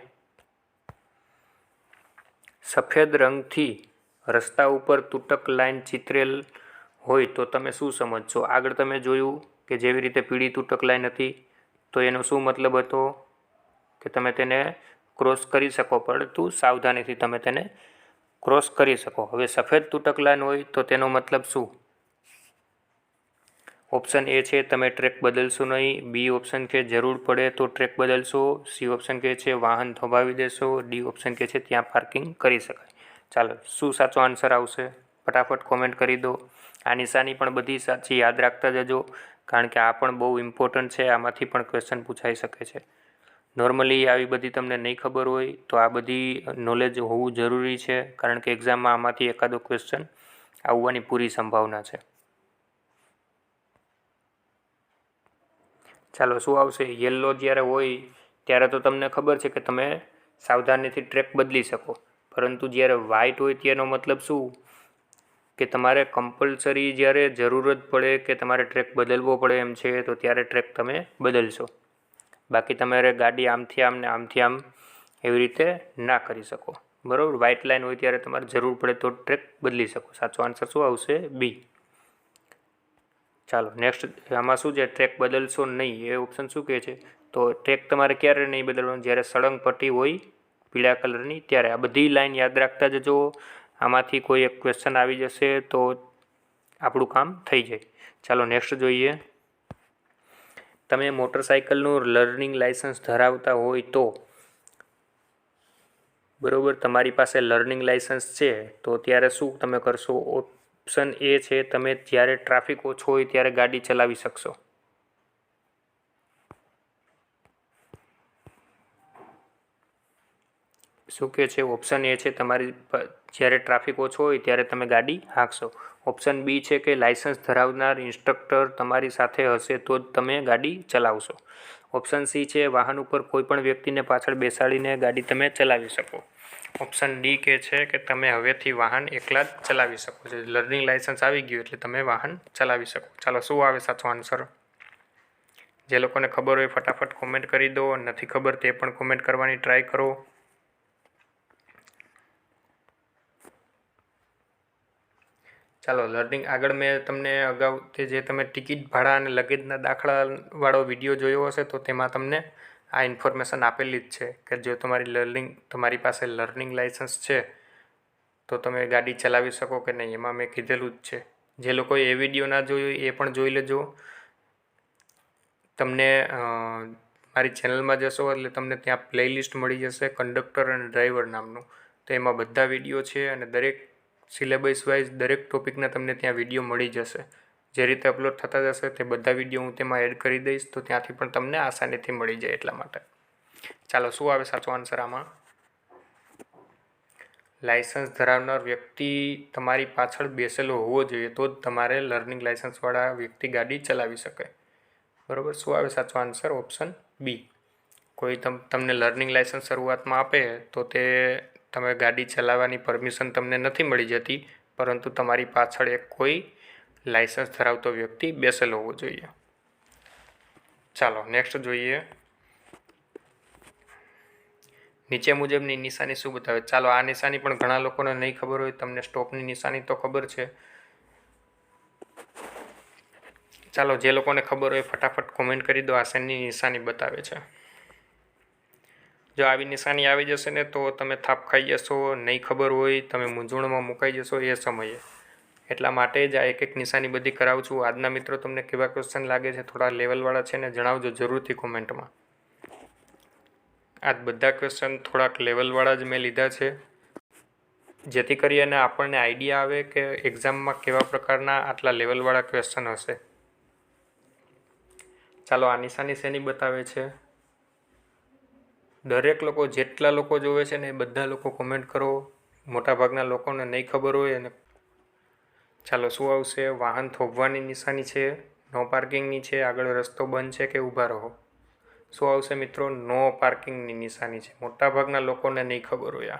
સફેદ રંગથી રસ્તા ઉપર તૂટક લાઈન ચિતરેલ હોય તો તમે શું સમજશો? આગળ તમે જોયું કે જેવી રીતે પીળી તૂટક લાઈન હતી તો એનો શું મતલબ હતો કે તમે તેને ક્રોસ કરી શકો, પરંતુ સાવધાનીથી તમે તેને ક્રોસ કરી શકો. હવે સફેદ તૂટક લાઈન હોય તો તેનો મતલબ શું? ઓપ્શન એ છે તમે ટ્રેક બદલશો નહીં. બી ઓપ્શન કે જરૂર પડે તો ટ્રેક બદલશો. સી ઓપ્શન કે છે વાહન થોભાવી દેશો. ડી ઓપ્શન કે છે ત્યાં પાર્કિંગ કરી શકાય. ચાલો શું સાચો આન્સર આવશે? ફટાફટ કોમેન્ટ કરી દો. આ નિશાની પણ બધી સાચી યાદ રાખતા જજો, કારણ કે આ પણ બહુ ઇમ્પોર્ટન્ટ છે. આમાંથી પણ ક્વેશ્ચન પૂછાઈ શકે છે. નોર્મલી આવી બધી તમને નહીં ખબર હોય તો આ બધી નોલેજ હોવું જરૂરી છે, કારણ કે એક્ઝામમાં આમાંથી એકાદો ક્વેશ્ચન આવવાની પૂરી સંભાવના છે. ચાલો શું આવશે? યલો જ્યારે હોય ત્યારે તો તમને ખબર છે કે તમે સાવધાનીથી ટ્રેક બદલી શકો, પરંતુ જ્યારે વ્હાઇટ હોય તેનો મતલબ શું કે તમારે કમ્પલસરી જ્યારે જરૂરત પડે કે તમારે ટ્રેક બદલવો પડે એમ છે તો ત્યારે ટ્રેક તમે બદલશો. બાકી તમારે ગાડી આમથી આમ ને આમથી આમ એવી રીતે ના કરી શકો. બરાબર. વ્હાઇટ લાઇન હોય ત્યારે તમારે જરૂર પડે તો ટ્રેક બદલી શકો. સાચો આન્સર શું આવશે? બી. ચાલો નેક્સ્ટ. આમાં શું છે? ટ્રેક બદલશો નહીં એ ઓપ્શન શું કહે છે? તો ટ્રેક તમારે ક્યારે નહીં બદલવાનું? જ્યારે સળંગ પટ્ટી હોય પીળા કલરની ત્યારે. આ બધી લાઈન યાદ રાખતા જજો. આમાંથી કોઈ એક ક્વેશ્ચન આવી જશે તો આપણું કામ થઈ જાય. ચાલો નેક્સ્ટ જોઈએ. તમે મોટરસાઇકલનું લર્નિંગ લાઇસન્સ ધરાવતા હોય તો, બરાબર, તમારી પાસે લર્નિંગ લાઇસન્સ છે તો ત્યારે શું તમે કરશો? ઓપ્શન એ છે તમે જ્યારે ટ્રાફિક ઓછો હોય ત્યારે ગાડી ચલાવી શકશો. શું કહે છે? ઓપ્શન એ છે તમારી જ્યારે ટ્રાફિક ઓછો હોય ત્યારે તમે ગાડી હાંકશો. ઓપ્શન બી છે કે લાઇસન્સ ધરાવનાર ઇન્સ્ટ્રક્ટર તમારી સાથે હશે તો જ તમે ગાડી ચલાવશો. ઓપ્શન સી છે વાહન ઉપર કોઈ પણ વ્યક્તિને પાછળ બેસાડીને ગાડી તમે ચલાવી શકો. ઓપ્શન ડી કહે છે કે તમે હવેથી વાહન એકલા જ ચલાવી શકો છો. લર્નિંગ લાઇસન્સ આવી ગયું એટલે તમે વાહન ચલાવી શકો. ચાલો શું આવે સાચો આન્સર? જે લોકોને ખબર હોય ફટાફટ કોમેન્ટ કરી દો. નથી ખબર તે પણ કોમેન્ટ કરવાની ટ્રાય કરો. ચાલો લર્નિંગ આગળ મેં તમને અગાઉ તે જે તમે ટિકિટ ભાડા અને લગેજના દાખલાવાળો વિડીયો જોયો હશે તો તેમાં તમને આ ઇન્ફોર્મેશન આપેલી જ છે કે જો તમારી પાસે લર્નિંગ લાઇસન્સ છે તો તમે ગાડી ચલાવી શકો કે નહીં. એમાં મેં કીધેલું જ છે. જે લોકોએ એ વિડીયો ના જોયો એ પણ જોઈ લેજો. તમને મારી ચેનલમાં જશો એટલે તમને ત્યાં પ્લેલિસ્ટ મળી જશે કંડક્ટર અને ડ્રાઈવર નામનું. તો એમાં બધા વિડીયો છે અને દરેક સિલેબસ વાઇઝ દરેક ટોપિકના તમને ત્યાં વિડીયો મળી જશે. જે રીતે અપલોડ થતા જશે તે બધા વિડીયો હું તેમાં એડ કરી દઈશ તો ત્યાંથી પણ તમને આસાનીથી મળી જાય એટલા માટે. ચાલો શું આવે સાચો આન્સર આમાં? લાઇસન્સ ધરાવનાર વ્યક્તિ તમારી પાછળ બેસેલો હોવો જોઈએ તો જ તમારે લર્નિંગ લાઇસન્સવાળા વ્યક્તિ ગાડી ચલાવી શકે. બરાબર. શું આવે સાચો આન્સર? Option B. કોઈ તમને લર્નિંગ લાઇસન્સ શરૂઆતમાં આપે તો તે તમે ગાડી ચલાવવાની પરમિશન તમને નથી મળી જતી, પરંતુ તમારી પાછળ એક કોઈ લાઇસન્સ ધરાવતો વ્યક્તિ બેસેલો હોવો જોઈએ. ચાલો નેક્સ્ટ જોઈએ. નીચે મુજબની નિશાની શું બતાવે? ચાલો આ નિશાની પણ ઘણા લોકોને નહીં ખબર હોય. તમને સ્ટોપની નિશાની તો ખબર છે. ચાલો જે લોકોને ખબર હોય ફટાફટ કોમેન્ટ કરી દો. આ શેની નિશાની બતાવે છે? જો આવી નિશાની આવી જશે ને તો તમે થાપ ખાઈ જશો, નહીં ખબર હોય, તમે મૂંઝવણમાં મુકાઈ જશો એ સમયે. એટલા માટે જ આ એક એક નિશાની બધી કરાવું છું. આજના મિત્રો તમને કેવા ક્વેશ્ચન લાગે છે, થોડા લેવલવાળા છે ને જણાવજો જરૂરથી કોમેન્ટમાં. આજ બધા ક્વેશ્ચન થોડાક લેવલવાળા જ મેં લીધા છે, જેથી કરીને આપણને આઈડિયા આવે કે એક્ઝામમાં કેવા પ્રકારના આટલા લેવલવાળા ક્વેશ્ચન હશે. ચાલો આ નિશાની શેની બતાવે છે? દરેક લોકો, જેટલા લોકો જોવે છે ને એ બધા લોકો કોમેન્ટ કરો. મોટાભાગના લોકોને નહીં ખબર હોય. અને ચાલો શું આવશે? વાહન થોભવાની નિશાની છે, નો પાર્કિંગની છે, આગળ રસ્તો બંધ છે કે ઊભા રહો. શું આવશે મિત્રો? નો પાર્કિંગની નિશાની છે. મોટાભાગના લોકોને નહીં ખબર હોય.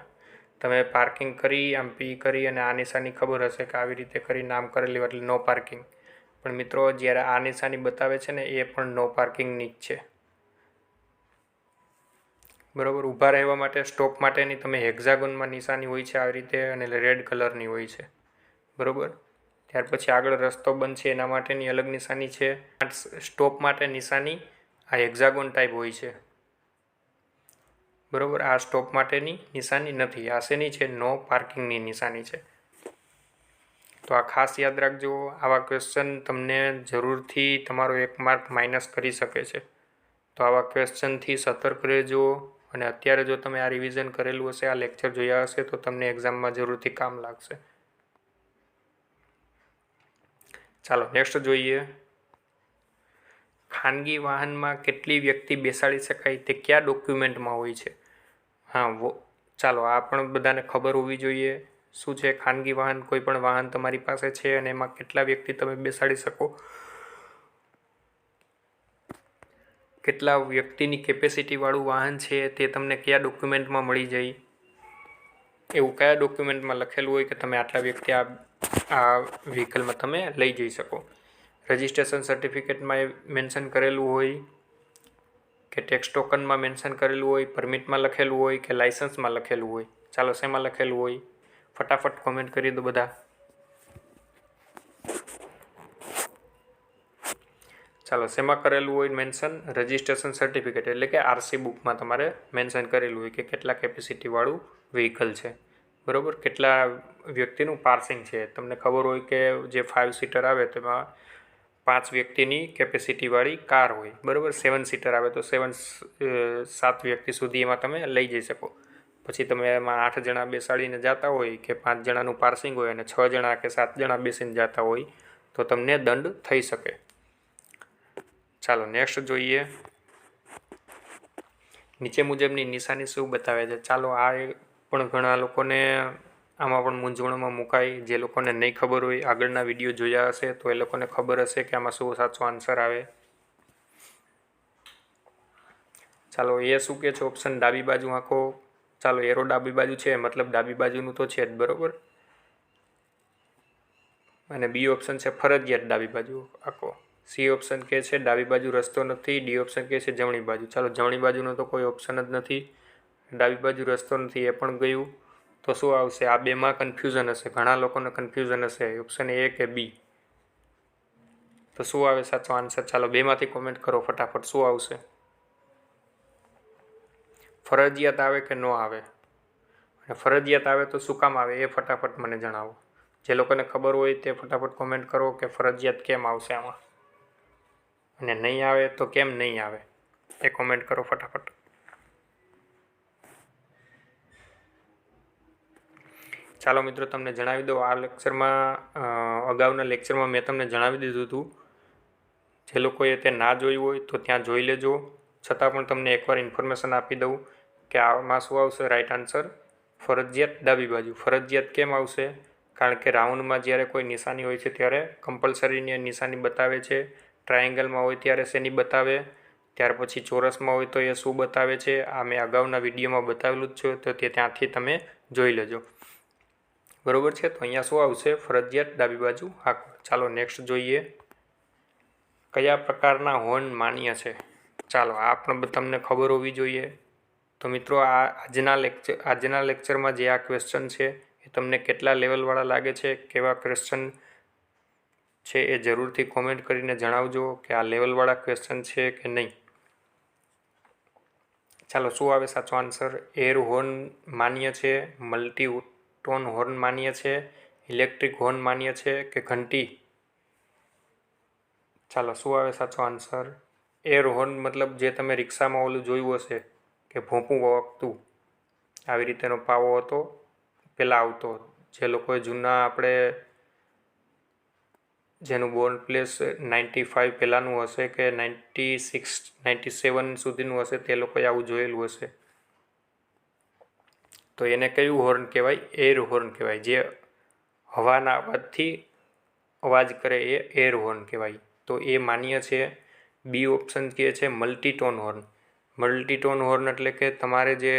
તમે પાર્કિંગ કરી, આમ પી કરી અને આ નિશાની ખબર હશે કે આવી રીતે કરી નામ કરેલી એટલે નો પાર્કિંગ. પણ મિત્રો જ્યારે આ નિશાની બતાવે છે ને એ પણ નો પાર્કિંગની જ છે. બરાબર. ઊભા રહેવા માટે, સ્ટોપ માટેની તમે હેક્ઝાગોનમાં નિશાની હોય છે આવી રીતે, અને રેડ કલરની હોય છે. બરાબર. ત્યાર પછી આગળ રસ્તો બંધ છે એના માટેની અલગ નિશાની છે. સ્ટોપ માટે નિશાની આ હેક્ઝાગોન ટાઈપ હોય છે. બરાબર. આ સ્ટોપ માટેની નિશાની નથી. આ શેની છે? નો પાર્કિંગની નિશાની છે. તો આ ખાસ યાદ રાખજો. આવા ક્વેશ્ચન તમને જરૂરથી તમારો 1 માર્ક માઇનસ કરી શકે છે. તો આવા ક્વેશ્ચનથી સતર્ક રહેજો. અને અત્યારે જો તમે આ રિવિઝન કરેલું હશે, આ લેક્ચર જોયા હશે, તો તમને એક્ઝામમાં જરૂરથી કામ લાગશે. ચાલો નેક્સ્ટ જોઈએ. ખાનગી વાહનમાં કેટલી વ્યક્તિ બેસાડી શકાય તે કયા ડોક્યુમેન્ટમાં હોય છે? ચાલો આ પણ બધાને ખબર હોવી જોઈએ. શું છે ખાનગી વાહન? કોઈ પણ વાહન તમારી પાસે છે અને એમાં કેટલા વ્યક્તિ તમે બેસાડી શકો, કેટલા વ્યક્તિની કેપેસિટીવાળું વાહન છે તે તમને કયા ડોક્યુમેન્ટમાં મળી જાય. એવું કયા ડોક્યુમેન્ટમાં લખેલું હોય કે તમે આટલા વ્યક્તિ આ વ્હીકલમાં તમે લઈ જઈ શકો. રજિસ્ટ્રેશન સર્ટિફિકેટમાં મેન્શન કરેલું હોય કે ટેક્સ ટોકનમાં મેન્શન કરેલું હોય, પરમિટમાં લખેલું હોય કે લાઇસન્સમાં લખેલું હોય. ચાલો શેમાં લખેલું હોય? ફટાફટ કોમેન્ટ કરી દો બધા. ચાલો શેમાં કરેલું હોય મેન્શન? રજિસ્ટ્રેશન સર્ટિફિકેટ એટલે કે આરસી બુકમાં તમારે મેન્શન કરેલું હોય કે કેટલા કેપેસિટીવાળું વ્હીકલ છે. બરાબર. કેટલા વ્યક્તિનું પાર્સિંગ છે. તમને ખબર હોય કે જે 5 સીટર આવે તેમાં 5 વ્યક્તિની કેપેસિટીવાળી કાર હોય. બરાબર. 7 સીટર આવે તો 7 વ્યક્તિ સુધી એમાં તમે લઈ જઈ શકો. પછી તમે એમાં 8 જણા બેસાડીને જતા હોય કે 5 જણાનું પાર્સિંગ હોય અને 6 જણા કે 7 જણા બેસીને જતા હોય તો તમને દંડ થઈ શકે. ચાલો નેક્સ્ટ જોઈએ. નીચે મુજબની નિશાની શું બતાવે છે? ચાલો આ પણ ઘણા લોકોને આમાં પણ મૂંઝવણમાં મુકાય. જે લોકોને નહીં ખબર હોય, આગળના વિડીયો જોયા હશે તો એ લોકોને ખબર હશે કે આમાં શું સાચો આન્સર આવે. ચાલો એ શું કે છે? ઓપ્શન ડાબી બાજુ આંખો. ચાલો એરો ડાબી બાજુ છે મતલબ ડાબી બાજુનું તો છે જ. બરાબર. અને બી ઓપ્શન છે ફરજિયાત ડાબી બાજુ આંખો. સી ઓપ્શન કહે છે ડાબી બાજુ રસ્તો નથી. ડી ઓપ્શન કહે છે જમણી બાજુ. ચાલો જમણી બાજુનો તો કોઈ ઓપ્શન જ નથી. ડાબી બાજુ રસ્તો નથી એ પણ ગયું. તો શું આવશે? આ બેમાં કન્ફ્યુઝન હશે. ઘણા લોકોને કન્ફ્યુઝન હશે ઓપ્શન એ કે બી. તો શું આવે સાચો આન્સર? ચાલો બેમાંથી કોમેન્ટ કરો ફટાફટ. શું આવશે? ફરજિયાત આવે કે ન આવે? અને ફરજિયાત આવે તો શું કામ આવે એ ફટાફટ મને જણાવો. જે લોકોને ખબર હોય તે ફટાફટ કોમેન્ટ કરો કે ફરજિયાત કેમ આવશે આમાં, અને નહીં આવે તો કેમ નહીં આવે એ કોમેન્ટ કરો ફટાફટ. ચાલો મિત્રો તમને જણાવી દઉં, આ લેક્ચરમાં અગાઉના લેક્ચરમાં મેં તમને જણાવી દીધું હતું. જે લોકોએ તે ના જોયું હોય તો ત્યાં જોઈ લેજો. છતાં પણ તમને એકવાર ઇન્ફોર્મેશન આપી દઉં કે આમાં શું આવશે રાઈટ આન્સર? ફરજિયાત ડાબી બાજુ. ફરજિયાત કેમ આવશે? કારણ કે રાઉન્ડમાં જ્યારે કોઈ નિશાની હોય છે ત્યારે કમ્પલસરીની નિશાની બતાવે છે. ટ્રાયેંગલમાં હોય ત્યારે શેની બતાવે, ત્યાર પછી ચોરસમાં હોય તો એ શું બતાવે છે. આ મેં અગાઉના વિડીયોમાં બતાવેલું જ છે, તો તે ત્યાંથી તમે જોઈ લેજો. બરાબર છે. તો અહીંયા શું આવશે? ફરજિયાત ડાબી બાજુ આંખો. ચાલો નેક્સ્ટ જોઈએ. કયા પ્રકારના હોર્ન માન્ય છે? ચાલો આ પણ તમને ખબર હોવી જોઈએ. તો મિત્રો આજના લેક્ચરમાં જે આ ક્વેશ્ચન છે એ તમને કેટલા લેવલવાળા લાગે છે, કેવા ક્વેશ્ચન છે એ જરૂરથી કોમેન્ટ કરીને જણાવજો કે આ લેવલવાળા ક્વેશ્ચન છે કે નહીં. ચાલો શું આવે સાચો આન્સર? એર હોર્ન માન્ય છે, મલ્ટી ટોન હોર્ન માન્ય છે, ઇલેક્ટ્રિક હોર્ન માન્ય છે કે ઘંટી? ચાલો શું આવે સાચો આન્સર? એર હોર્ન મતલબ જે તમે રિક્ષામાં ઓલું જોયું હશે કે ભોંપું વાગતું, આવી રીતેનો પાવો હતો, પહેલાં આવતો. જે લોકોએ જૂના આપણે જેનું બોર્ન પ્લેસ 95 પહેલાંનું હશે કે 96 97 સુધીનું હશે તે લોકોએ આવું જોયેલું હશે. તો એને કયું હોર્ન કહેવાય? એર હોર્ન કહેવાય. જે હવાના અવાજથી અવાજ કરે એ એર હોર્ન કહેવાય. તો એ માન્ય છે. બી ઓપ્શન કહે છે મલ્ટીટોન હોર્ન. મલ્ટીટોન હોર્ન એટલે કે તમારે જે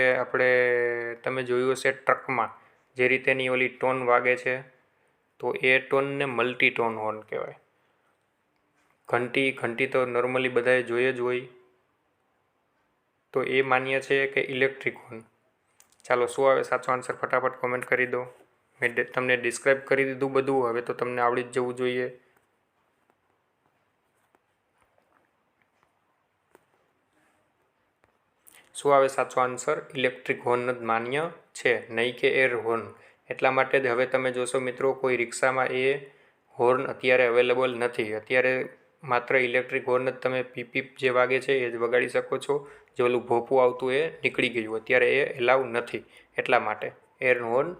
તમે જોયું હશે ટ્રકમાં જે રીતેની ઓલી ટોન વાગે છે, તો એ ટોનને મલ્ટીટોન હોર્ન કહેવાય. ઘંટી તો નોર્મલી બધાએ જોઈએ જ હોય, તો એ માન્ય છે કે ઇલેક્ટ્રિક હોર્ન? ચાલો શું આવે સાચો આન્સર? ફટાફટ કોમેન્ટ કરી દો. મેં તમને ડિસ્ક્રાઇબ કરી દીધું બધું, હવે તો તમને આવડી જ જવું જોઈએ. શું આવે સાચો આન્સર? ઇલેક્ટ્રિક હોર્ન જ માન્ય છે, નહીં કે એર હોર્ન. એટલા માટે જ હવે તમે જોશો મિત્રો, કોઈ રિક્ષામાં એ હોર્ન અત્યારે અવેલેબલ નથી. અત્યારે માત્ર ઇલેક્ટ્રિક હોર્ન જ તમે પીપીપ જે વાગે છે એ જ વગાડી શકો છો. જે ઓલું ભોપું આવતું એ નીકળી ગયું, અત્યારે એ એલાઉ નથી. એટલા માટે એર હોર્ન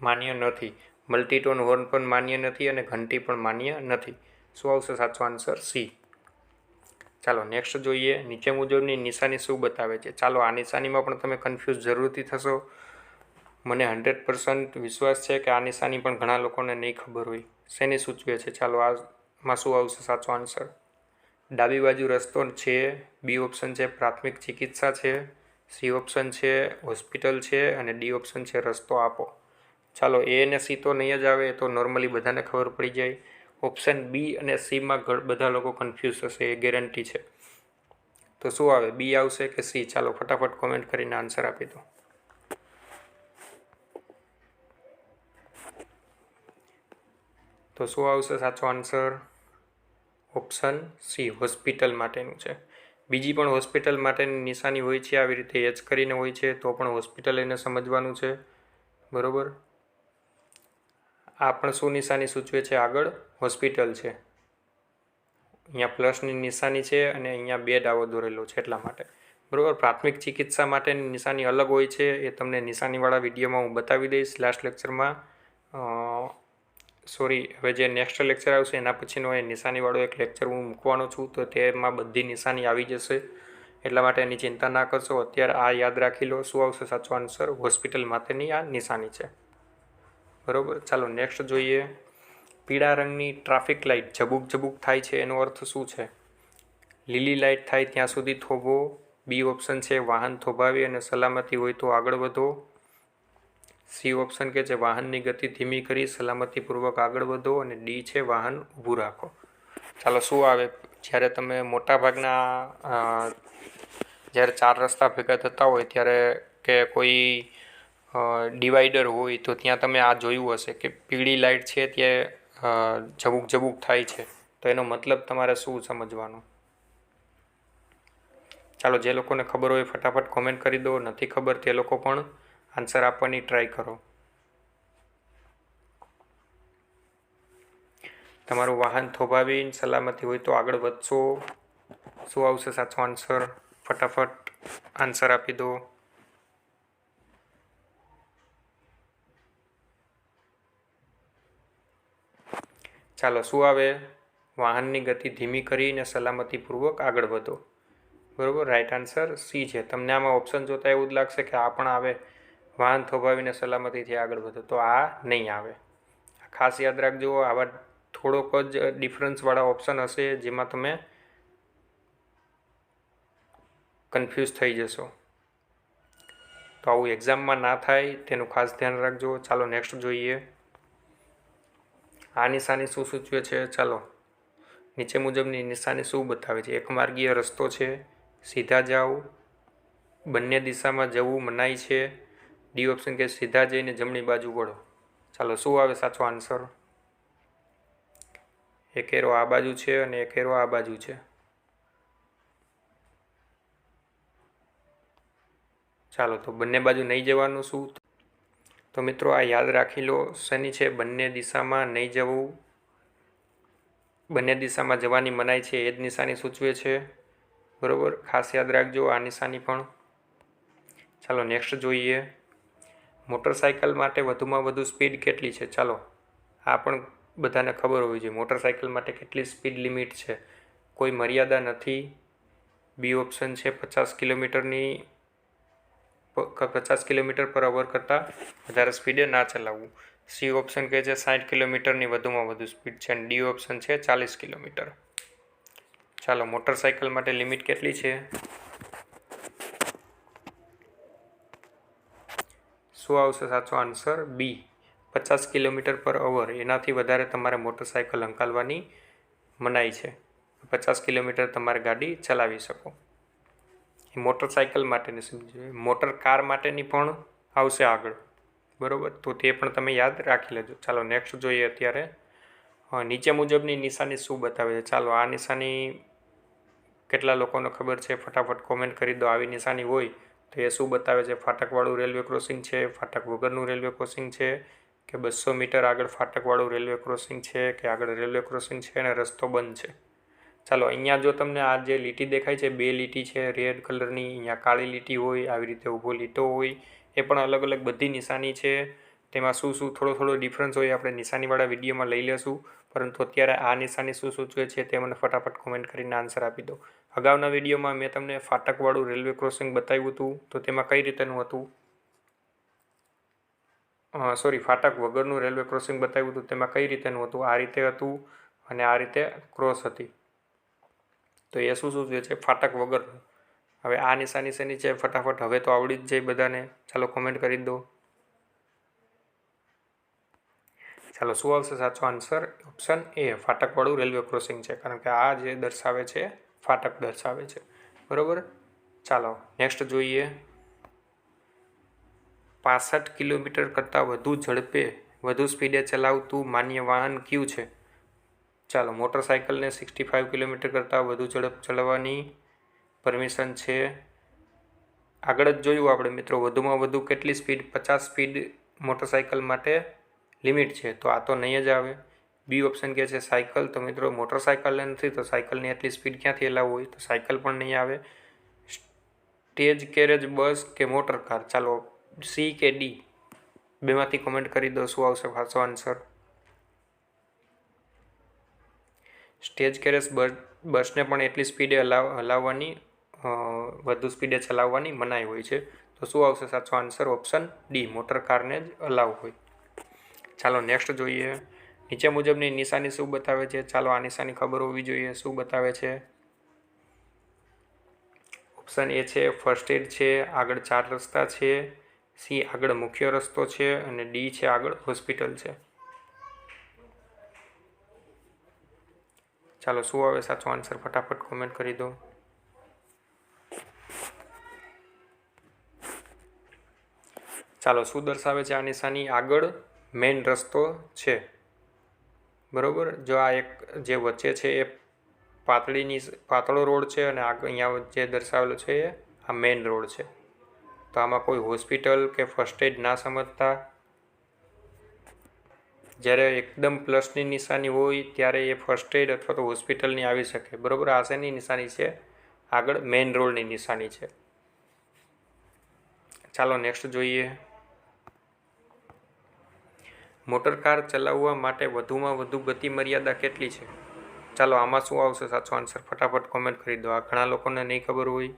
માન્ય નથી. મલ્ટીટોન હોર્ન પણ માન્ય નથી અને ઘંટી પણ માન્ય નથી. શું આવશે સાચો આન્સર? સી. ચાલો નેક્સ્ટ જોઈએ. નીચે મુજબની નિશાની શું બતાવે છે? ચાલો આ નિશાનીમાં પણ તમે કન્ફ્યુઝ જરૂરથી થશો. મને 100% વિશ્વાસ છે કે આ નિશાની પણ ઘણા લોકોને નહીં ખબર હોય. શેની સૂચવે છે? ચાલો આમાં શું આવશે સાચો આન્સર? ડાબી બાજુ રસ્તો છે. બી ઓપ્શન છે પ્રાથમિક ચિકિત્સા છે. સી ઓપ્શન છે હોસ્પિટલ છે અને ડી ઓપ્શન છે રસ્તો આપો. ચાલો એ અને સી તો નહીં જ આવે, એ તો નોર્મલી બધાને ખબર પડી જાય. ઓપ્શન બી અને સીમાં બધા લોકો કન્ફ્યુઝ થશે, એ ગેરંટી છે. તો શું આવે? બી આવશે કે સી? ચાલો ફટાફટ કોમેન્ટ કરીને આન્સર આપી દો. તો શું આવશે સાચો આન્સર? ઓપ્શન સી, હોસ્પિટલ માટેનું છે. બીજી પણ હોસ્પિટલ માટેની નિશાની હોય છે, આવી રીતે એચ કરીને હોય છે, તો પણ હોસ્પિટલ એને સમજવાનું છે. બરોબર. આ પણ શું નિશાની સૂચવે છે? આગળ હોસ્પિટલ છે. અહીંયા પ્લસની નિશાની છે અને અહીંયા બે ડાવો દોરેલો છે, એટલા માટે. બરાબર. પ્રાથમિક ચિકિત્સા માટેની નિશાની અલગ હોય છે, એ તમને નિશાનીવાળા વિડીયોમાં હું બતાવી દઈશ લાસ્ટ લેક્ચરમાં. હવે જે નેક્સ્ટ લેક્ચર આવશે એના પછીનો એ નિશાનીવાળો એક લેક્ચર હું મૂકવાનો છું, તો તેમાં બધી નિશાની આવી જશે. એટલા માટે એની ચિંતા ના કરશો. અત્યારે આ યાદ રાખી લો. શું આવશે સાચો આન્સર? હોસ્પિટલ માટેની આ નિશાની છે. બરાબર. ચાલો નેક્સ્ટ જોઈએ. પીળા રંગની ટ્રાફિક લાઇટ ઝબુક ઝબુક થાય છે, એનો અર્થ શું છે? લીલી લાઇટ થાય ત્યાં સુધી થોભો. બી ઓપ્શન છે વાહન થોભાવી અને સલામતી હોય તો આગળ વધો. સી ઓપ્શન કે છે વાહનની ગતિ ધીમી કરી સલામતીપૂર્વક આગળ વધો અને ડી છે વાહન ઊભું રાખો. ચાલો શું આવે? જ્યારે તમે મોટાભાગના જ્યારે ચાર રસ્તા ભેગા થતા હોય ત્યારે કે કોઈ ડિવાઈડર હોય તો ત્યાં તમે આ જોયું હશે કે પીળી લાઇટ છે ત્યાં ઝબુક ઝબુક થાય છે. તો એનો મતલબ તમારે શું સમજવાનો? ચાલો જે લોકોને ખબર હોય ફટાફટ કોમેન્ટ કરી દો. નથી ખબર તે લોકો પણ આન્સર આપવાની ટ્રાય કરો. તમારું વાહન થોભાવીને સલામતી હોય તો આગળ વધશો. શું આવશે સાચો આન્સર? ફટાફટ આન્સર આપી દો. ચાલો શું આવે? વાહનની ગતિ ધીમી કરીને સલામતીપૂર્વક આગળ વધો. બરાબર. રાઈટ આન્સર સી છે. તમને આમાં ઓપ્શન જોતાં એવું જ લાગશે કે આ પણ આવે, વાહન થોભાવીને સલામતીથી આગળ વધો, તો આ નહીં આવે. ખાસ યાદ રાખજો. આવા થોડોક જ ડિફરન્સવાળા ઓપ્શન હશે જેમાં તમે કન્ફ્યુઝ થઈ જશો. તો આવું એક્ઝામમાં ના થાય તેનું ખાસ ધ્યાન રાખજો. ચાલો નેક્સ્ટ જોઈએ. આ નિશાની શું સૂચવે છે? ચાલો નીચે મુજબની નિશાની શું બતાવે છે? એકમાર્ગીય રસ્તો છે. સીધા જાઓ. બંને દિશામાં જવું મનાઈ છે. ડી ઓપ્શન કે સીધા જઈને જમણી બાજુ વળો. ચાલો શું આવે સાચો આન્સર? એક એરો આ બાજુ છે અને એક એરો આ બાજુ છે. ચાલો, તો બંને બાજુ નહીં જવાનું શું? તો મિત્રો આ યાદ રાખી લો, શનિ છે બંને દિશામાં નહીં જવું, બંને દિશામાં જવાની મનાઈ છે એ જ નિશાની સૂચવે છે, બરાબર? ખાસ યાદ રાખજો આ નિશાની પણ. ચાલો નેક્સ્ટ જોઈએ, મોટરસાઇકલ માટે વધુમાં વધુ સ્પીડ કેટલી છે? ચાલો આ પણ બધાને ખબર હોવી જોઈએ, મોટરસાઇકલ માટે કેટલી સ્પીડ લિમિટ છે? કોઈ મર્યાદા નથી. બી ઓપ્શન છે 50 કિલોમીટર પર અવર કરતાં વધારે સ્પીડે ના ચલાવવું. સી ઓપ્શન કહે છે 60 કિલોમીટરની વધુમાં વધુ સ્પીડ છે અને ડી ઓપ્શન છે 40 કિલોમીટર. ચાલો, મોટરસાઇકલ માટે લિમિટ કેટલી છે? શું આવશે સાચો આન્સર? બી, 50 કિલોમીટર પર અવર. એનાથી વધારે તમારે મોટરસાઇકલ હંકાલવાની મનાઈ છે. 50 કિલોમીટર તમારે ગાડી ચલાવી શકો. એ મોટરસાઇકલ માટેની સમજી. મોટર કાર માટેની પણ આવશે આગળ, બરાબર? તો તે પણ તમે યાદ રાખી લેજો. ચાલો નેક્સ્ટ જોઈએ. અત્યારે નીચે મુજબની નિશાની શું બતાવે છે? ચાલો આ નિશાની કેટલા લોકોને ખબર છે? ફટાફટ કોમેન્ટ કરી દો. આવી નિશાની હોય તો એ શું બતાવે છે? ફાટકવાળું રેલવે ક્રોસિંગ છે, ફાટક વગરનું રેલવે ક્રોસિંગ છે, કે 200 મીટર આગળ ફાટકવાળું રેલવે ક્રોસિંગ છે, કે આગળ રેલવે ક્રોસિંગ છે અને રસ્તો બંધ છે. ચાલો, અહીંયા જો તમને આ જે લીટી દેખાય છે, 2 લીટી છે રેડ કલરની, અહીંયા કાળી લીટી હોય, આવી રીતે ઊભો લીટો હોય, એ પણ અલગ અલગ બધી નિશાની છે. તેમાં શું થોડો ડિફરન્સ હોય આપણે નિશાનીવાળા વિડીયોમાં લઈ લેશું, પરંતુ અત્યારે આ નિશાની શું સૂચવે છે તે મને ફટાફટ કોમેન્ટ કરીને આન્સર આપી દો. અગાઉના વિડીયોમાં મેં તમને ફાટકવાળું રેલવે ક્રોસિંગ બતાવ્યું હતું, તો તેમાં કઈ રીતેનું હતું? ફાટક વગરનું રેલવે ક્રોસિંગ બતાવ્યું હતું, તેમાં કઈ રીતેનું હતું? આ રીતે હતું અને આ રીતે ક્રોસ હતી. તો એ શું સૂચવે છે? ફાટક વગરનું. હવે આ નિશાની શેની છે? ફટાફટ હવે તો આવડી જ જાય બધાને. ચાલો કોમેન્ટ કરી દો. ચાલો, શું આવશે સાચો આન્સર? ઓપ્શન એ, ફાટકવાળું રેલવે ક્રોસિંગ છે, કારણ કે આ જે દર્શાવે છે ફાટક દર્શાવે છે, બરાબર? ચાલો નેક્સ્ટ જોઈએ, 65 કિલોમીટર કરતાં વધુ ઝડપે વધુ સ્પીડે ચલાવતું માન્ય વાહન કયું છે? ચાલો, મોટરસાઇકલને 65 કિલોમીટર કરતાં વધુ ઝડપ ચલાવવાની પરમિશન છે. આગળ જ જોયું આપણે મિત્રો, વધુમાં વધુ કેટલી સ્પીડ? 50 સ્પીડ મોટરસાઇકલ માટે લિમિટ છે, તો આ તો નહીં જ આવે. બી ઓપ્શન કહે છે સાયકલ. તો મિત્રો મોટરસાઇકલને નથી તો સાયકલની એટલી સ્પીડ ક્યાંથી એલાવ હોય? તો સાયકલ પણ નહીં આવે. સ્ટેજ કેરેજ બસ કે મોટર કાર? ચાલો સી કે ડી, બેમાંથી કોમેન્ટ કરી દો શું આવશે સાચો આન્સર. સ્ટેજ કેરેજ બસને પણ એટલી સ્પીડે હલાવવાની વધુ સ્પીડે ચલાવવાની મનાઈ હોય છે. તો શું આવશે સાચો આન્સર? ઓપ્શન ડી, મોટર કારને જ અલાવ હોય. ચાલો નેક્સ્ટ જોઈએ, નીચે મુજબની નિશાની શું બતાવે છે? ચાલો આ નિશાની ખબર હોવી જોઈએ. શું બતાવે છે? ઓપ્શન એ છે ફર્સ્ટ એડ છે, આગળ 4 રસ્તા છે, સી આગળ મુખ્ય રસ્તો છે અને ડી છે આગળ હોસ્પિટલ છે. ચાલો શું આવે સાચો આન્સર? ફટાફટ કોમેન્ટ કરી દો. ચાલો, શું દર્શાવે છે આ નિશાની? આગળ મેઇન રસ્તો છે, બરાબર? જો આ એક જે વચ્ચે છે એ પાતળો રોડ છે અને અહીંયા જે દર્શાવેલો છે એ આ મેઇન રોડ છે. તો આમાં કોઈ હોસ્પિટલ કે ફર્સ્ટ એડ ના સમજતા. જ્યારે એકદમ પ્લસની નિશાની હોય ત્યારે એ ફર્સ્ટ એડ અથવા તો હોસ્પિટલની આવી શકે, બરાબર? આ શેની નિશાની છે? આગળ મેઇન રોડની નિશાની છે. ચાલો નેક્સ્ટ જોઈએ, મોટર કાર ચલાવવા માટે વધુમાં વધુ ગતિ મર્યાદા કેટલી છે? ચાલો આમાં શું આવશે સાચો આન્સર? ફટાફટ કોમેન્ટ કરી દો. આ ઘણા લોકોને નહીં ખબર હોય.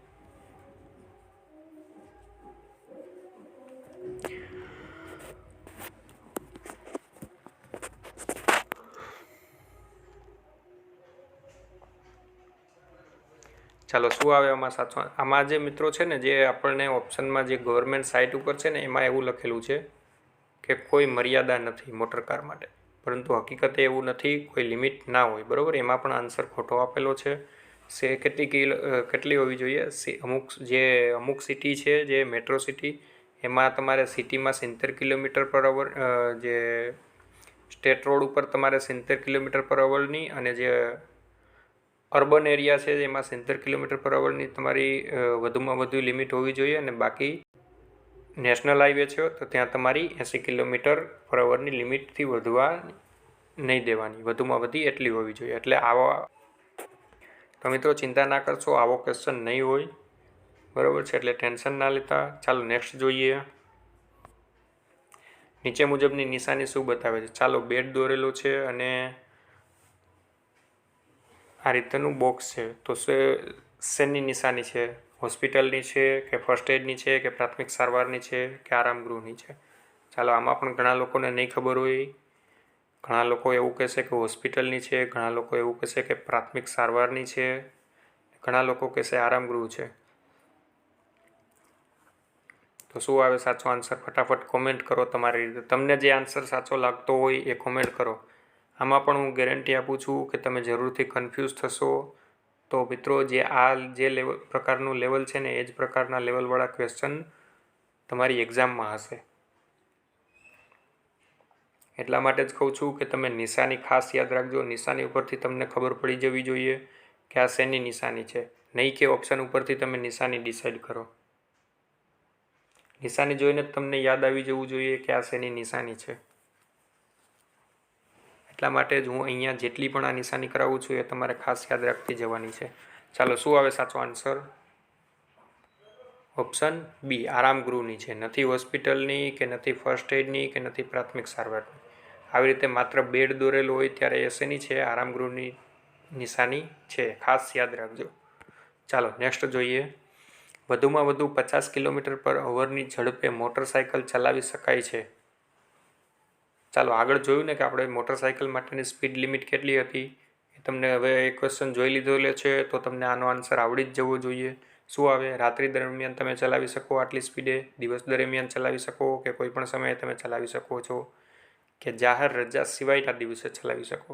ચાલો શું આવે આમાં સાચો? આમાં જે મિત્રો છે ને, જે આપણને ઓપ્શનમાં જે ગવર્મેન્ટ સાઇટ ઉપર છે ને, એમાં એવું લખેલું છે કે કોઈ મર્યાદા નથી મોટર કાર માટે, પરંતુ હકીકતે એવું નથી, કોઈ લિમિટ ના હોય, બરાબર? એમાં પણ આન્સર ખોટો આપેલો છે. કેટલી હોવી જોઈએ? અમુક સિટી છે જે મેટ્રો સિટી, એમાં તમારે સિટીમાં 70 કિલોમીટર પર અવર, જે સ્ટેટ રોડ ઉપર તમારે 70 કિલોમીટર પર અવરની, અને જે અર્બન એરિયા છે એમાં 70 કિલોમીટર પર અવરની તમારી વધુમાં વધુ લિમિટ હોવી જોઈએ. અને બાકી નેશનલ હાઈવે છે તો ત્યાં તમારી 80 કિલોમીટર/અવરની લિમિટથી વધવા નહીં દેવાની, વધુમાં વધી એટલી હોવી જોઈએ. એટલે તો મિત્રો ચિંતા ના કરશો, આવો ક્વેશ્ચન નહીં હોય, બરાબર છે, એટલે ટેન્શન ના લેતા. ચાલો નેક્સ્ટ જોઈએ. નીચે મુજબની નિશાની શું બતાવે છે? ચાલો બેડ દોરેલો છે અને આ રીતનું બોક્સ છે, તો શેની નિશાની છે? હોસ્પિટલની છે કે ફર્સ્ટ એડની છે કે પ્રાથમિક સારવારની છે કે આરામગૃહની છે? ચાલો આમાં પણ ઘણા લોકોને નહીં ખબર હોય. ઘણા લોકો એવું કહેશે કે હોસ્પિટલની છે, ઘણા લોકો એવું કહેશે કે પ્રાથમિક સારવારની છે, ઘણા લોકો કહેશે આરામગૃહ છે. તો શું આવે સાચો આન્સર? ફટાફટ કોમેન્ટ કરો તમારી રીતે. તમને જે આન્સર સાચો લાગતો હોય એ કોમેન્ટ કરો. આમાં પણ હું ગેરંટી આપું છું કે તમે જરૂરથી કન્ફ્યુઝ થશો. તો મિત્રો જે પ્રકારનું લેવલ છે ને એ જ પ્રકારના લેવલવાળા ક્વેશ્ચન તમારી એક્ઝામમાં હશે. એટલા માટે જ કહું છું કે તમે નિશાની ખાસ યાદ રાખજો. નિશાની ઉપરથી તમને ખબર પડી જવી જોઈએ કે આ શેની નિશાની છે, નહીં કે ઓપ્શન ઉપરથી તમે નિશાની ડિસાઈડ કરો. નિશાની જોઈને તમને યાદ આવી જવું જોઈએ કે આ શેની નિશાની છે. એટલા માટે જ હું અહીંયા જેટલી પણ આ નિશાની કરાવું છું એ તમારે ખાસ યાદ રાખતી જવાની છે. ચાલો શું આવે સાચો આન્સર? ઓપ્શન બી, આરામગૃહની છે. નથી હોસ્પિટલની કે નથી ફર્સ્ટ એડની કે નથી પ્રાથમિક સારવારની. આવી રીતે માત્ર બેડ દોરેલો હોય ત્યારે એ શેની છે? આરામગૃહની નિશાની છે. ખાસ યાદ રાખજો. ચાલો નેક્સ્ટ જોઈએ. વધુમાં વધુ 50 કિલોમીટર/અવરની ઝડપે મોટરસાયકલ ચલાવી શકાય છે. ચાલો આગળ જોયું ને કે આપણે મોટરસાયકલ માટેની સ્પીડ લિમિટ કેટલી હતી એ તમને હવે એક ક્વેશ્ચન જોઈ લીધેલો છે તો તમને આનો આન્સર આવડી જ જવો જોઈએ. શું આવે? રાત્રિ દરમિયાન તમે ચલાવી શકો આટલી સ્પીડે, દિવસ દરમિયાન ચલાવી શકો કે કોઈ પણ સમયે તમે ચલાવી શકો છો, કે જાહેર રજા સિવાયના દિવસે ચલાવી શકો.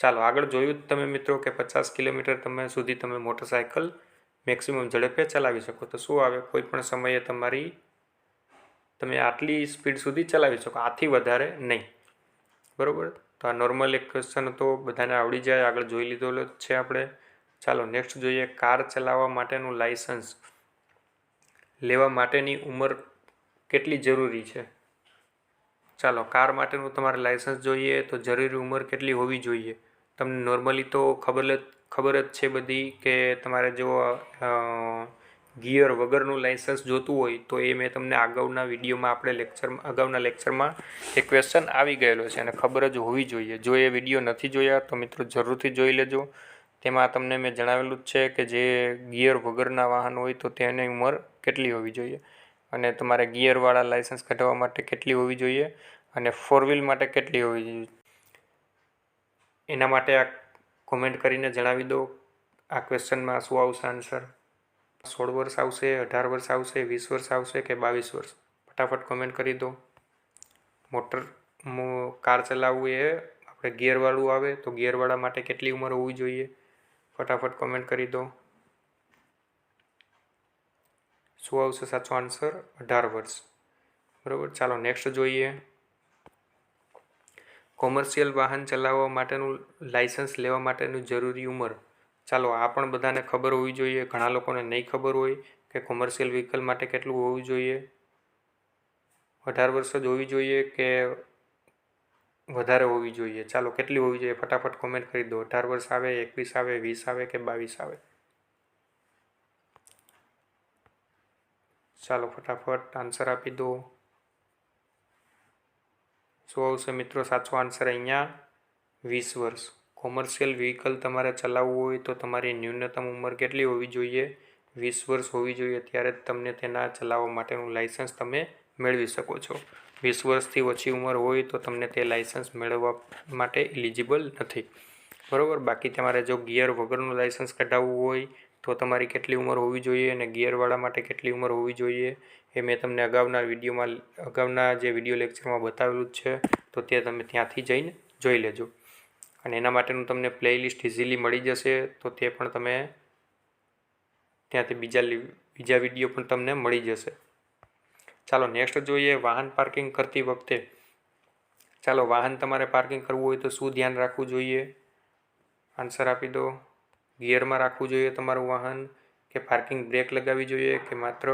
ચાલો આગળ જોયું જ તમે મિત્રો કે 50 કિલોમીટર સુધી તમે મોટરસાયકલ મેક્સિમમ ઝડપે ચલાવી શકો. તો શું આવે? કોઈ પણ સમયે તમે આટલી સ્પીડ સુધી ચલાવી શકો, આથી વધારે નહીં. બરાબર? તો આ નોર્મલ એક ક્વેશ્ચન હતો, બધાને આવડી જાય, આગળ જોઈ લીધો છે આપણે. ચાલો નેક્સ્ટ જોઈએ. કાર ચલાવવા માટેનું લાયસન્સ લેવા માટેની ઉંમર કેટલી જરૂરી છે? ચાલો કાર માટેનું તમારે લાયસન્સ જોઈએ તો જરૂરી ઉંમર કેટલી હોવી જોઈએ? તમને નોર્મલી તો ખબર જ છે બધી કે તમારે જો ગિયર વગરનું લાયસન્સ જોતું હોય તો એ મેં તમને અગાઉના લેક્ચરમાં એ ક્વેશ્ચન આવી ગયેલો છે અને ખબર જ હોવી જોઈએ. જો એ વિડીયો નથી જોયા તો મિત્રો જરૂરથી જોઈ લેજો. તેમાં તમને મેં જણાવેલું જ છે કે જે ગિયર વગરના વાહન હોય તો તેની ઉંમર કેટલી હોવી જોઈએ અને તમારે ગિયરવાળા લાયસન્સ કઢાવવા માટે કેટલી હોવી જોઈએ અને 4 વ્હીલ માટે કેટલી હોવી જોઈએ. એના માટે આ કોમેન્ટ કરીને જણાવી દો આ ક્વેશ્ચનમાં શું આવશે આન્સર. 16 વર્ષ આવશે, 18 વર્ષ આવશે, 20 વર્ષ આવશે કે 22 વર્ષ? ફટાફટ કોમેન્ટ કરી દો. કાર ચલાવવું એ આપણે ગિયરવાળું આવે તો ગિયરવાળા માટે કેટલી ઉંમર હોવી જોઈએ? ફટાફટ કોમેન્ટ કરી દો. શું આવશે સાચો આન્સર? 18 વર્ષ. બરાબર. ચાલો નેક્સ્ટ જોઈએ. કોમર્શિયલ વાહન ચલાવવા માટેનું લાયસન્સ લેવા માટેનું જરૂરી ઉંમર. ચાલો આ પણ બધાને ખબર હોવી જોઈએ. ઘણા લોકોને નહીં ખબર હોય કે કોમર્શિયલ વ્હીકલ માટે કેટલું હોવું જોઈએ. 18 વર્ષ જ હોવી જોઈએ કે વધારે હોવી જોઈએ? ચાલો કેટલી હોવી જોઈએ? ફટાફટ કોમેન્ટ કરી દો. 18 વર્ષ આવે, 21 આવે, 20 આવે કે 22 આવે? ચાલો ફટાફટ આન્સર આપી દો. શું આવશે મિત્રો સાચો આન્સર અહીંયા? 20 વર્ષ. કોમર્શિયલ વ્હીકલ તમારે ચલાવવું હોય તો તમારી ન્યૂનતમ ઉંમર કેટલી હોવી જોઈએ? 20 વર્ષ હોવી જોઈએ. ત્યારે જ તમને તેના ચલાવવા માટેનું લાયસન્સ તમે મેળવી શકો છો. 20 વર્ષથી ઓછી ઉંમર હોય તો તમને તે લાયસન્સ મેળવવા માટે એલિજિબલ નથી. બરાબર. બાકી તમારે જો ગિયર વગરનું લાયસન્સ કઢાવવું હોય તો તમારી કેટલી ઉંમર હોવી જોઈએ અને ગિયરવાળા માટે કેટલી ઉંમર હોવી જોઈએ એ મેં તમને અગાઉના જે વિડીયો લેક્ચરમાં બતાવેલું જ છે. તો તે તમે ત્યાંથી જઈને જોઈ લેજો અને એના માટેનું તમને પ્લેલિસ્ટ ઇઝીલી મળી જશે. તો તે પણ તમે ત્યાંથી બીજા વિડીયો પણ તમને મળી જશે. ચાલો નેક્સ્ટ જોઈએ. વાહન પાર્કિંગ કરતી વખતે ચાલો વાહન તમારે પાર્કિંગ કરવું હોય તો શું ધ્યાન રાખવું જોઈએ? આન્સર આપી દો. ગિયરમાં રાખવું જોઈએ તમારું વાહન કે પાર્કિંગ બ્રેક લગાવવી જોઈએ કે માત્ર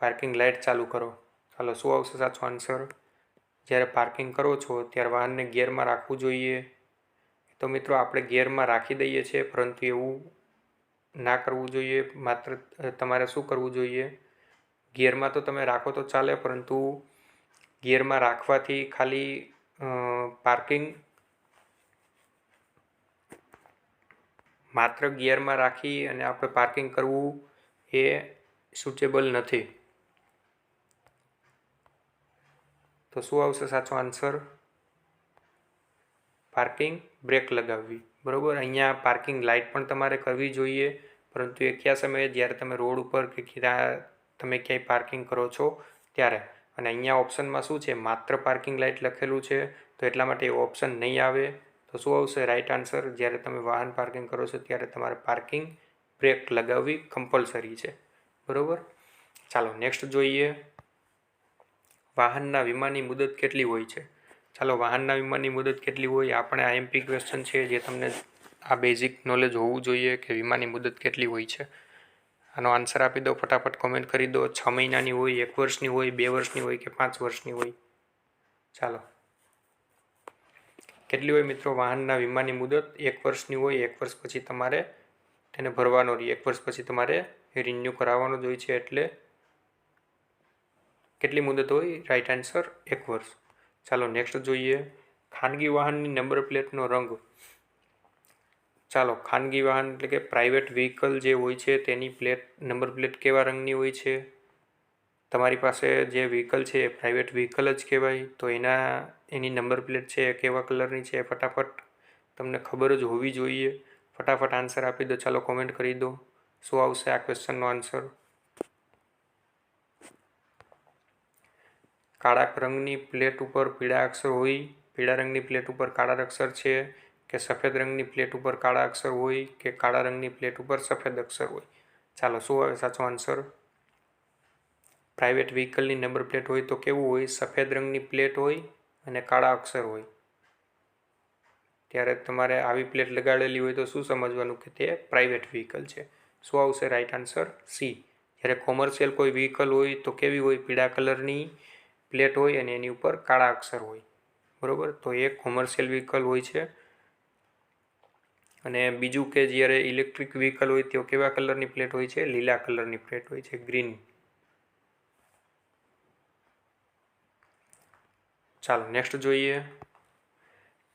પાર્કિંગ લાઇટ ચાલુ કરો. ચાલો શું આવશે સાચો આન્સર? જ્યારે પાર્કિંગ કરો છો ત્યારે વાહનને ગિયરમાં રાખવું જોઈએ. તો મિત્રો આપણે ગિયરમાં રાખી દઈએ છીએ, પરંતુ એવું ના કરવું જોઈએ. માત્ર તમારે શું કરવું જોઈએ, ગિયરમાં તો તમે રાખો તો ચાલે, પરંતુ ગિયરમાં રાખવાથી ખાલી માત્ર ગિયરમાં રાખી અને આપણે પાર્કિંગ કરવું એ સુટેબલ નથી. તો શું આવશે સાચો આન્સર? પાર્કિંગ બ્રેક લગાવવી. બરાબર, અહીંયા પાર્કિંગ લાઇટ પણ તમારે કરવી જોઈએ, પરંતુ એ કયા સમયે? જ્યારે તમે રોડ ઉપર કે તમે ક્યાંય પાર્કિંગ કરો છો ત્યારે. અને અહીંયા ઓપ્શનમાં શું છે? માત્ર પાર્કિંગ લાઇટ લખેલું છે, તો એટલા માટે એ ઓપ્શન નહીં આવે. તો શું આવશે રાઈટ આન્સર? જ્યારે તમે વાહન પાર્કિંગ કરો છો ત્યારે તમારે પાર્કિંગ બ્રેક લગાવવી કમ્પલસરી છે. બરાબર, ચાલો નેક્સ્ટ જોઈએ. વાહનના વીમાની મુદત કેટલી હોય છે? ચાલો, વાહનના વીમાની મુદત કેટલી હોય? આપણે આઈએમપી ક્વેશ્ચન છે, જે તમને આ બેઝિક નોલેજ હોવું જોઈએ કે વીમાની મુદત કેટલી હોય છે. આનો આન્સર આપી દો, ફટાફટ કોમેન્ટ કરી દો. 6 મહિનાની હોય, 1 વર્ષની હોય, 2 વર્ષની હોય કે 5 વર્ષની હોય? ચાલો, કેટલી હોય મિત્રો વાહનના વીમાની મુદત? 1 વર્ષની હોય. 1 વર્ષ પછી તમારે તેને ભરવાનો રહે. 1 વર્ષ પછી તમારે રિન્યૂ કરાવવાનો જ હોય છે. એટલે કેટલી મુદત હોય? રાઈટ આન્સર 1 વર્ષ. ચાલો નેક્સ્ટ જોઈએ. ખાનગી વાહનની નંબર પ્લેટનો રંગ. ચાલો, ખાનગી વાહન એટલે કે પ્રાઇવેટ વ્હીકલ જે હોય છે તેની નંબર પ્લેટ કેવા રંગની હોય છે? તમારી પાસે જે વ્હીકલ છે એ પ્રાઇવેટ વ્હીકલ જ કહેવાય, તો એની નંબર પ્લેટ છે એ કેવા કલરની છે? ફટાફટ તમને ખબર જ હોવી જોઈએ. ફટાફટ આન્સર આપી દો. ચાલો કોમેન્ટ કરી દો. શું આવશે આ ક્વેશ્ચનનો આન્સર? કાળા રંગની પ્લેટ ઉપર પીળા અક્ષર હોય, પીળા રંગની પ્લેટ ઉપર કાળા અક્ષર છે, કે સફેદ રંગની પ્લેટ ઉપર કાળા અક્ષર હોય, કે કાળા રંગની પ્લેટ ઉપર સફેદ અક્ષર હોય? ચાલો, શું આવે સાચો આન્સર? પ્રાઇવેટ વ્હીકલની નંબર પ્લેટ હોય તો કેવું હોય? સફેદ રંગની પ્લેટ હોય અને કાળા અક્ષર હોય. ત્યારે તમારે આવી પ્લેટ લગાડેલી હોય તો શું સમજવાનું કે તે પ્રાઇવેટ વ્હીકલ છે. શું આવશે રાઈટ આન્સર? સી. જ્યારે કોમર્શિયલ કોઈ વ્હીકલ હોય તો કેવી હોય? પીળા કલરની પ્લેટ હોય અને એની ઉપર કાળા અક્ષર હોય. બરાબર, તો એ કોમર્શિયલ વ્હીકલ હોય છે. અને બીજું કે જ્યારે ઇલેક્ટ્રિક વ્હીકલ હોય તો કેવા કલરની પ્લેટ હોય છે? લીલા કલરની પ્લેટ હોય છે, ગ્રીન. ચાલો નેક્સ્ટ જોઈએ.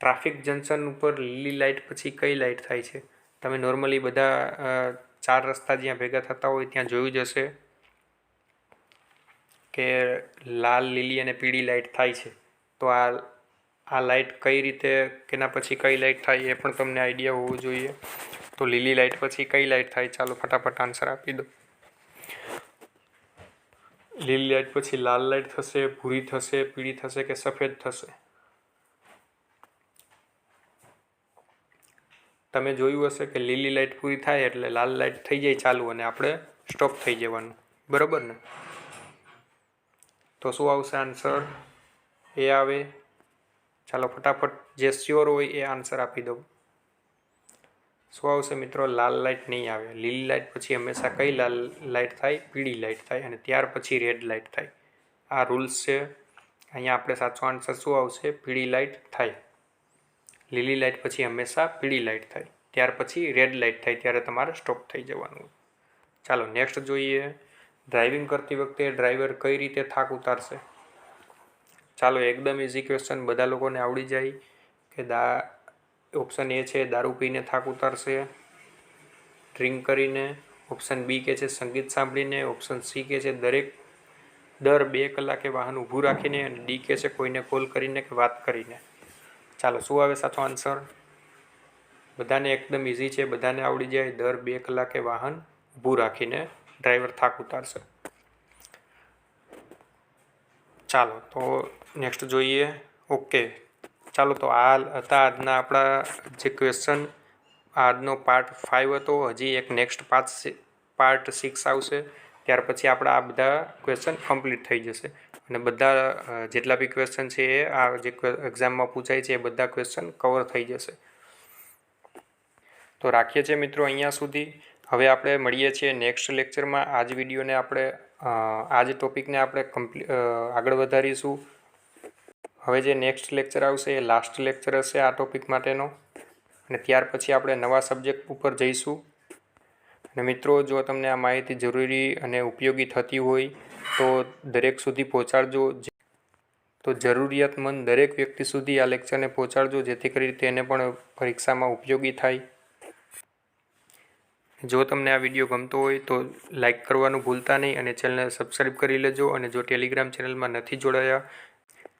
ટ્રાફિક જંકશન ઉપર લીલી લાઇટ પછી કઈ લાઇટ થાય છે? તમે નોર્મલી બધા 4 રસ્તા જ્યાં ભેગા થતા હોય ત્યાં જોયું જ હશે કે લાલ, લીલી અને પીળી લાઇટ થાય છે. તો આ લાઇટ કઈ રીતે, કેના પછી કઈ લાઇટ થાય એ પણ તમને આઈડિયા હોવો જોઈએ. તો લીલી લાઇટ પછી કઈ લાઇટ થાય? ચાલો ફટાફટ આન્સર આપી દો. લીલી લાઇટ પછી લાલ લાઇટ થશે, ભૂરી થશે, પીળી થશે કે સફેદ થશે? તમે જોયું હશે કે લીલી લાઇટ પૂરી થાય એટલે લાલ લાઇટ થઈ જાય ચાલુ અને આપણે સ્ટોપ થઈ જવાનું. બરાબર ને? તો શું આવશે આન્સર? એ આવે. ચાલો ફટાફટ જે શ્યોર હોય એ આન્સર આપી દો. શું આવશે મિત્રો? લાલ લાઇટ નહીં આવે. લીલી લાઇટ પછી હંમેશા કઈ લાઇટ થાય? પીળી લાઇટ થાય, અને ત્યાર પછી રેડ લાઇટ થાય. આ રૂલ્સ છે. અહીંયા આપણે સાચો આન્સર શું આવશે? પીળી લાઇટ થાય. લીલી લાઇટ પછી હંમેશા પીળી લાઇટ થાય, ત્યાર પછી રેડ લાઇટ થાય, ત્યારે તમારે સ્ટોપ થઈ જવાનું. ચાલો નેક્સ્ટ જોઈએ. ડ્રાઇવિંગ કરતી વખતે ડ્રાઈવર કઈ રીતે થાક ઉતારશે? ચાલો, એકદમ ઇઝી ક્વેશ્ચન, બધા લોકોને આવડી જાય કે ઓપ્શન એ છે દારૂ પીને થાક ઉતારશે, ડ્રિંક કરીને. ઓપ્શન બી કે છે સંગીત સાંભળીને. ઓપ્શન સી કે છે દર 2 કલાકે વાહન ઊભું રાખીને. અને ડી કે છે કોઈને કોલ કરીને કે વાત કરીને. ચાલો, શું આવે સાચો આન્સર? બધાને એકદમ ઇઝી છે, બધાને આવડી જાય. દર 2 કલાકે વાહન ઊભું રાખીને ડ્રાઈવર થાક ઉતારશે. ચાલો, તો નેક્સ્ટ જોઈએ. ઓકે, ચાલો, તો આ હતા આજના આપણા જે ક્વેશ્ચન. આજનો પાર્ટ 5 હતો. હજી એક નેક્સ્ટ પાર્ટ 6 આવશે, ત્યાર પછી આપણા આ બધા ક્વેશ્ચન કમ્પ્લીટ થઈ જશે. અને બધા જેટલા બી ક્વેશ્ચન છે એ આ જે એક્ઝામમાં પૂછાય છે એ બધા ક્વેશ્ચન કવર થઈ જશે. તો રાખીએ છીએ મિત્રો અહીંયા સુધી. હવે આપણે મળીએ છીએ નેક્સ્ટ લેક્ચરમાં. આ જ વિડીયોને આપણે આ જ ટૉપિકને આપણે આગળ વધારીશું. હવે જે નેક્સ્ટ લેક્ચર આવશે એ લાસ્ટ લેક્ચર હશે આ ટૉપિક માટેનો, અને ત્યાર પછી આપણે નવા સબ્જેક્ટ ઉપર જઈશું. અને મિત્રો, જો તમને આ માહિતી જરૂરી અને ઉપયોગી થતી હોય તો દરેક સુધી પહોંચાડજો. તો જરૂરિયાતમંદ દરેક વ્યક્તિ સુધી આ લેક્ચરને પહોંચાડજો, જેથી કરી તેને પણ પરીક્ષામાં ઉપયોગી થાય. જો તમને આ વિડીયો ગમતો હોય તો લાઈક કરવાનું ભૂલતા નહીં અને ચેનલને સબસ્ક્રાઈબ કરી લેજો. અને જો ટેલિગ્રામ ચેનલમાં નથી જોડાયા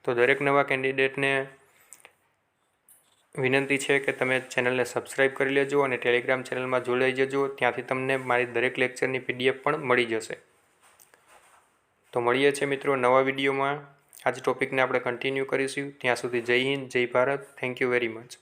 તો દરેક નવા કેન્ડિડેટને વિનંતી છે કે તમે ચેનલને સબસ્ક્રાઈબ કરી લેજો અને ટેલિગ્રામ ચેનલમાં જોડાઈ જજો. ત્યાંથી તમને મારી દરેક લેક્ચરની PDF પણ મળી જશે. તો મળીએ છીએ મિત્રો નવા વિડીયોમાં. આ જ ટૉપિકને આપણે કન્ટિન્યુ કરીશું. ત્યાં સુધી જય હિન્દ, જય Bharat. Thank you very much.